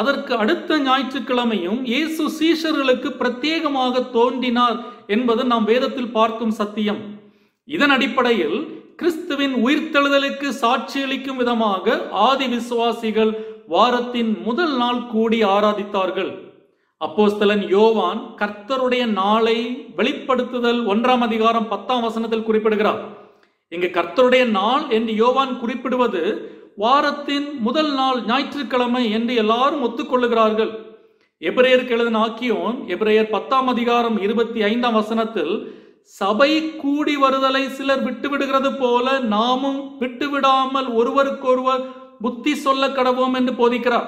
அதற்கு அடுத்த ஞாயிற்றுக்கிழமையும் இயேசு சீஷர்களுக்கு பிரத்யேகமாக தோன்றினார் என்பது நாம் வேதத்தில் பார்க்கும் சத்தியம். இதன் அடிப்படையில் கிறிஸ்துவின் உயிர்த்தெழுதலுக்கு சாட்சியளிக்கும் விதமாக ஆதி விசுவாசிகள் வாரத்தின் முதல் நாள் கூடி ஆராதித்தார்கள். அப்போஸ்தலன் யோவான் கர்த்தருடைய நாளை வெளிப்படுத்துதல் 1ஆம் அதிகாரம் 10ஆம் வசனத்தில் குறிப்பிடுகிறார். இங்கு கர்த்தருடைய நாள் என்று யோவான் குறிப்பிடுவது வாரத்தின் முதல் நாள் ஞாயிற்றுக்கிழமை என்று எல்லாரும் ஒத்துக்கொள்ளுகிறார்கள். எபிரேயருக்கு எழுதின ஆக்கியோன் எபிரேயர் 10ஆம் அதிகாரம் 25ஆம் வசனத்தில் சபை கூடி வருதலை சிலர் விட்டுவிடுகிறது போல நாமும் விட்டுவிடாமல் ஒருவருக்கொருவர் புத்தி சொல்ல கடவோம் என்று போதிக்கிறார்.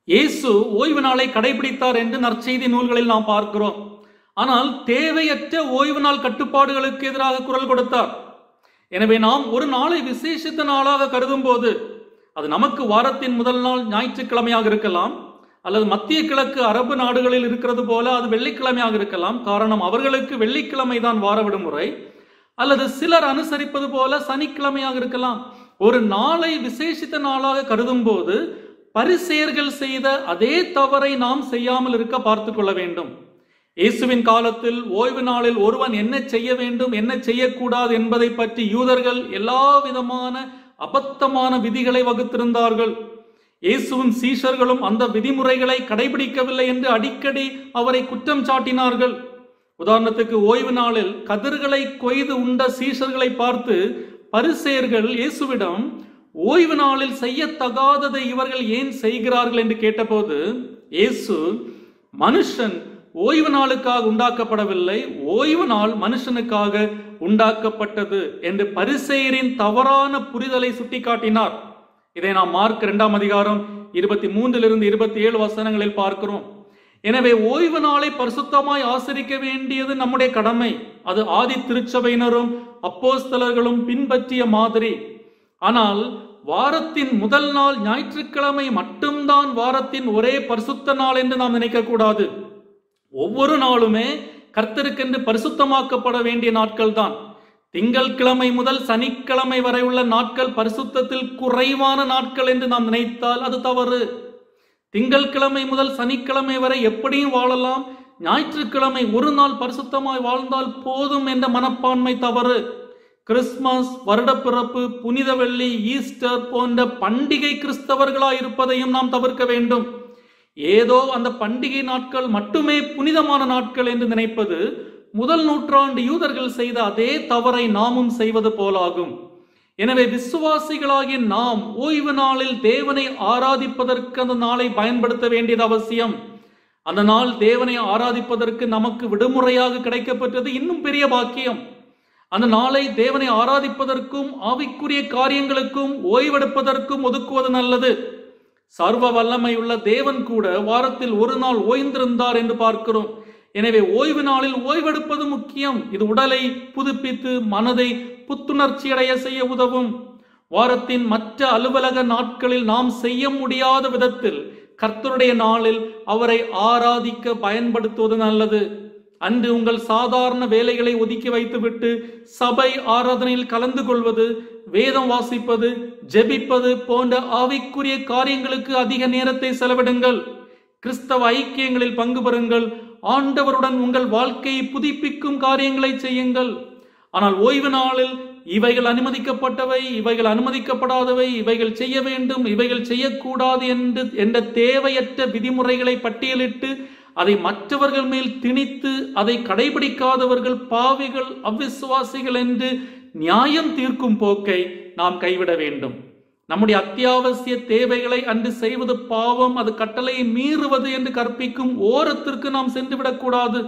இயேசு ஓய்வு நாளை கடைபிடித்தார் என்று நற்செய்தி நூல்களில் நாம் பார்க்கிறோம். ஆனால் தேவையற்ற ஓய்வு நாள் கட்டுப்பாடுகளுக்கு எதிராக குரல் கொடுத்தார். எனவே நாம் ஒரு நாளை விசேஷித்த நாளாக கருதும் போது அது நமக்கு வாரத்தின் முதல் நாள் ஞாயிற்றுக்கிழமையாக இருக்கலாம், அல்லது மத்திய கிழக்கு அரபு நாடுகளில் இருக்கிறது போல அது வெள்ளிக்கிழமையாக இருக்கலாம். காரணம், அவர்களுக்கு வெள்ளிக்கிழமை தான் வார விடுமுறை. அல்லது சிலர் அனுசரிப்பது போல சனிக்கிழமையாக இருக்கலாம். ஒரு நாளை விசேஷித்த நாளாக கருதும் போது பரிசேயர்கள் செய்த அதே தவறை நாம் செய்யாமல் இருக்க பார்த்து கொள்ள வேண்டும். இயேசுவின் காலத்தில் ஓய்வு நாளில் ஒருவன் என்ன செய்ய வேண்டும், என்ன செய்யக்கூடாது என்பதை பற்றி யூதர்கள் எல்லா விதமான அபத்தமான விதிகளை வகுத்திருந்தார்கள். இயேசுவின் சீஷர்களும் அந்த விதிமுறைகளை கடைபிடிக்கவில்லை என்று அடிக்கடி அவரை குற்றம் சாட்டினார்கள். உதாரணத்துக்கு, ஓய்வு நாளில் கதிர்களை கொய்து உண்ட சீஷர்களை பார்த்து பரிசேயர்கள் இயேசுவிடம் ஓய்வு நாளில் செய்யத்தகாததை இவர்கள் ஏன் செய்கிறார்கள் என்று கேட்டபோது இயேசு, மனுஷன் ஓய்வு நாளுக்காக உண்டாக்கப்படவில்லை, ஓய்வு நாள் மனுஷனுக்காக உண்டாக்கப்பட்டது என்று பரிசேயரின் தவறான புரிதலை சுட்டிக்காட்டினார். இதை நாம் மார்க் 2ஆம் அதிகாரம் 23 27 வசனங்களில் பார்க்கிறோம். எனவே ஓய்வு நாளை பரிசுத்தமாய் ஆசரிக்க வேண்டியது நம்முடைய கடமை. அது ஆதி திருச்சபையினரும் அப்போஸ்தலர்களும் பின்பற்றிய மாதிரி. ஆனால் வாரத்தின் முதல் நாள் ஞாயிற்றுக்கிழமை மட்டும்தான் வாரத்தின் ஒரே பரிசுத்த நாள் என்று நாம் நினைக்க கூடாது. ஒவ்வொரு நாளுமே கர்த்தருக்கென்று பரிசுத்தமாக்கப்பட வேண்டிய நாட்கள் தான். திங்கள் கிழமை முதல் சனிக்கிழமை வரை உள்ள நாட்கள் பரிசுத்தத்தில் குறைவான நாட்கள் என்று நாம் நினைத்தால் அது தவறு. திங்கள் கிழமை முதல் சனிக்கிழமை வரை எப்படியும் வாழலாம், ஞாயிற்றுக்கிழமை ஒரு நாள் பரிசுத்தமாய் வாழ்ந்தால் போதும் என்ற மனப்பான்மை தவறு. கிறிஸ்துமஸ், வருடப்பிறப்பு, புனித வெள்ளி, ஈஸ்டர் போன்ற பண்டிகை கிறிஸ்தவர்களாய் இருப்பதையும் நாம் தவிர்க்க வேண்டும். ஏதோ அந்த பண்டிகை நாட்கள் மட்டுமே புனிதமான நாட்கள் என்று நினைப்பது முதல் நூற்றாண்டு யூதர்கள் செய்த அதே தவறை நாமும் செய்வது போலாகும். எனவே விசுவாசிகளாகிய நாம் ஓய்வு நாளில் தேவனை ஆராதிப்பதற்கு அந்த நாளை பயன்படுத்த வேண்டியது அவசியம். அந்த நாள் தேவனை ஆராதிப்பதற்கு நமக்கு விடுமுறையாக கிடைக்கப்பட்டது இன்னும் பெரிய பாக்கியம். அந்த நாளை தேவனை ஆராதிப்பதற்கும் ஆவிக்குரிய காரியங்களுக்கும் ஓய்வெடுப்பதற்கும் ஒதுக்குவது நல்லது. சர்வ வல்லமை உள்ள தேவன் கூட வாரத்தில் ஒரு நாள் ஓய்ந்திருந்தார் என்று பார்க்கிறோம். எனவே ஓய்வு நாளில் ஓய்வெடுப்பது முக்கியம். இது உடலை புதுப்பித்து மனதை புத்துணர்ச்சி அடைய செய்ய உதவும். வாரத்தின் மற்ற அலுவலக நாட்களில் நாம் செய்ய முடியாத விதத்தில் கர்த்தருடைய நாளில் அவரை ஆராதிக்க பயன்படுத்துவது நல்லது. அன்று உங்கள் சாதாரண வேலைகளை ஒதுக்கி வைத்துவிட்டு சபை ஆராதனையில் கலந்து கொள்வது, வேதம் வாசிப்பது, ஜெபிப்பது போன்ற ஆவிக்குரிய காரியங்களுக்கு அதிக நேரத்தை செலவிடுங்கள். கிறிஸ்தவ ஐக்கியங்களில் பங்கு பெறுங்கள். ஆண்டவருடன் உங்கள் வாழ்க்கையை புதுப்பிக்கும் காரியங்களை செய்யுங்கள். ஆனால் ஓய்வு நாளில் இவைகள் அனுமதிக்கப்பட்டவை, இவைகள் அனுமதிக்கப்படாதவை, இவைகள் செய்ய வேண்டும், இவைகள் செய்யக்கூடாது என்ற தேவையற்ற விதிமுறைகளை பட்டியலிட்டு அதை மற்றவர்கள் மேல் திணித்து அதை கடைபிடிக்காதவர்கள் பாவிகள், அவிசுவாசிகள் என்று நியாயம் தீர்க்கும் போக்கை நாம் கைவிட வேண்டும். நம்முடைய அத்தியாவசிய தேவைகளை அன்று செய்வது பாவம், அது கட்டளையை மீறுவது என்று கற்பிக்கும் ஓரத்திற்கு நாம் சென்றுவிடக்கூடாது.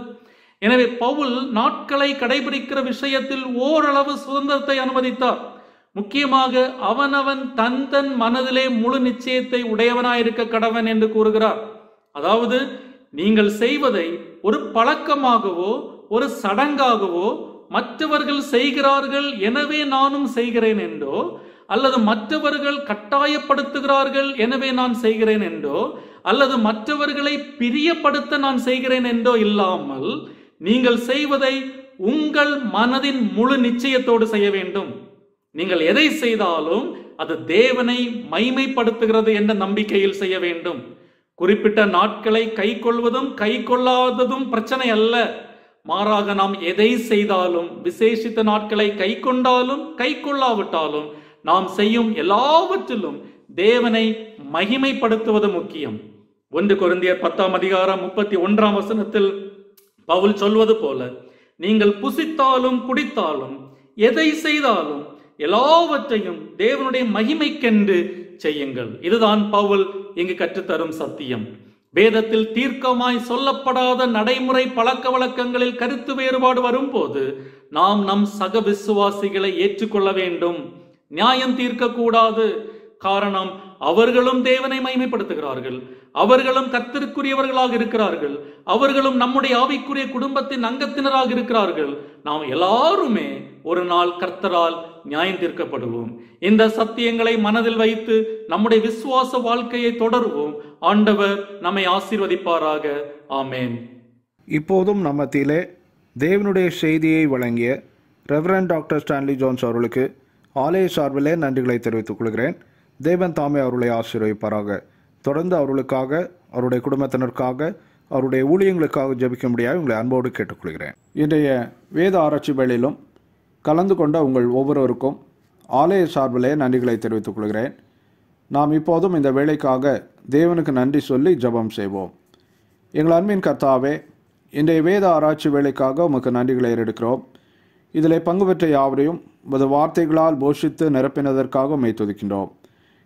எனவே பவுல் நாட்களை கடைபிடிக்கிற விஷயத்தில் ஓரளவு சுதந்திரத்தை அனுமதித்தார். முக்கியமாக அவனவன் தன் மனதிலே முழு நிச்சயத்தை உடையவனாயிருக்க கடவன் என்று கூறுகிறார். அதாவது நீங்கள் செய்வதை ஒரு பழக்கமாகவோ ஒரு சடங்காகவோ, மற்றவர்கள் செய்கிறார்கள் எனவே நானும் செய்கிறேன் என்றோ, அல்லது மற்றவர்கள் கட்டாயப்படுத்துகிறார்கள் எனவே நான் செய்கிறேன் என்றோ, அல்லது மற்றவர்களை பிரியப்படுத்த நான் செய்கிறேன் என்றோ இல்லாமல் நீங்கள் செய்வதை உங்கள் மனதின் முழு நிச்சயத்தோடு செய்ய வேண்டும். நீங்கள் எதை செய்தாலும் அது தேவனை மைமைப்படுத்துகிறது என்ற நம்பிக்கையில் செய்ய வேண்டும். குறிப்பிட்ட நாட்களை கை கொள்வதும் கை கொள்ளாததும் பிரச்சனை அல்ல. மாறாக நாம் எதை செய்தாலும், விசேஷித்த நாட்களை கை கொண்டாலும் கை கொள்ளாவிட்டாலும், நாம் செய்யும் எல்லாவற்றிலும் தேவனை மகிமைப்படுத்துவது முக்கியம். 1 கொரிந்தியர் 10:31 பவுல் சொல்வது போல, நீங்கள் புசித்தாலும் குடித்தாலும் எதை செய்தாலும் எல்லாவற்றையும் தேவனுடைய மகிமைக்கென்று செய்யுங்கள். இதுதான் பவுல் இங்கு கற்றுத்தரும் சத்தியம். வேதத்தில் தீர்க்கமாய் சொல்லப்படாத நடைமுறை பழக்க வழக்கங்களில் கருத்து வேறுபாடு வரும்போது நாம் நம் சக விசுவாசிகளை ஏற்றுக்கொள்ள வேண்டும். நியாயம் தீர்க்க கூடாது. காரணம், அவர்களும் தேவனை மகிமைப்படுத்துகிறார்கள், அவர்களும் கர்த்தருக்குரியவர்களாக இருக்கிறார்கள், அவர்களும் நம்முடைய ஆவிக்குரிய குடும்பத்தின் அங்கத்தினராக இருக்கிறார்கள். நாம் எல்லாருமே ஒரு நாள் கர்த்தரால் நியாயம் தீர்க்கப்படுவோம். இந்த சத்தியங்களை மனதில் வைத்து நம்முடைய விசுவாச வாழ்க்கையை தொடருவோம். ஆண்டவர் நம்மை ஆசீர்வதிப்பாராக. ஆமேன். இப்போதும் நம்ம மத்தியிலே தேவனுடைய செய்தியை வழங்கிய ரெவரண்ட் டாக்டர் ஸ்டான்லி ஜோன்ஸ் அவர்களுக்கு ஆலய சார்பிலே நன்றிகளை தெரிவித்துக் கொள்கிறேன். தேவன் தாமே அவர்களை ஆசீர்வதிப்பாராக. தொடர்ந்து அவர்களுக்காக, அவருடைய குடும்பத்தினருக்காக, அவருடைய ஊழியங்களுக்காக ஜெபிக்கும்படியாக உங்களை அன்போடு கேட்டுக்கொள்கிறேன். இன்றைய வேத ஆராய்ச்சி வேளையிலும் கலந்து கொண்ட உங்கள் ஒவ்வொருவருக்கும் ஆலய சார்பிலே நன்றிகளை தெரிவித்துக் கொள்கிறேன். நாம் இப்போதும் இந்த வேலைக்காக தேவனுக்கு நன்றி சொல்லி ஜெபம் செய்வோம். எங்கள் அன்பின் கர்த்தாவே, இன்றைய வேத ஆராய்ச்சி வேலைக்காக உமக்கு நன்றிகளை ஏறெடுக்கிறோம். இதில் பங்கு பெற்ற யாவரையும் உமது வார்த்தைகளால் போஷித்து நிரப்பினதற்காக உம்மை துதிக்கின்றோம்.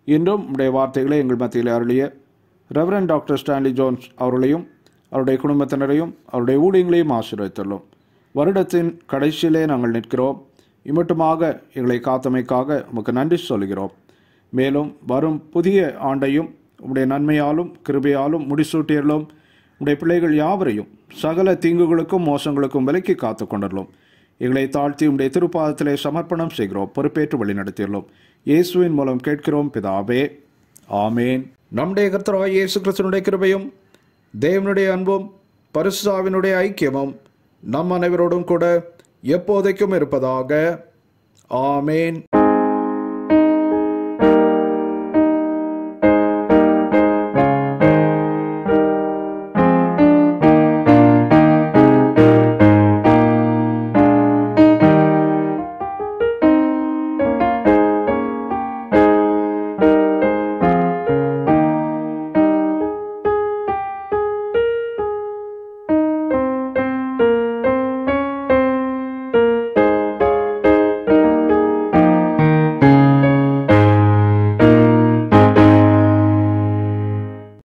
இன்றும் உடைய வார்த்தைகளை எங்கள் மத்தியில் அருளிய ரெவரண்ட் டாக்டர் ஸ்டான்லி ஜோன்ஸ் அவர்களையும் அவருடைய குடும்பத்தினரையும் அவருடைய ஊழியங்களையும் ஆசீர்வதித்துள்ளோம். வருடத்தின் கடைசியிலே நாங்கள் நிற்கிறோம். இம்மட்டுமாக எங்களை காத்தமைக்காக உமக்கு நன்றி சொல்கிறோம். மேலும் வரும் புதிய ஆண்டையும் உடைய நன்மையாலும் கிருபையாலும் முடிசூட்டியர்களும் உடைய பிள்ளைகள் யாவரையும் சகல தீங்குகளுக்கும் மோசங்களுக்கும் விலக்கி காத்து கொண்டுள்ளோம். எங்களை தாழ்த்தி உடைய திருப்பாதத்திலே சமர்ப்பணம் செய்கிறோம். பொறுப்பேற்று வழி நடத்தியுள்ளோம். இயேசுவின் மூலம் கேட்கிறோம் பிதாவே. ஆமேன். நம்முடைய கர்த்தராகிய இயேசு கிறிஸ்துவினுடைய கிருபையும் தேவனுடைய அன்பும் பரிசுத்த ஆவியினுடைய ஐக்கியமும் நம் அனைவரோடும் கூட எப்போதைக்கும் இருப்பதாக. ஆமேன்.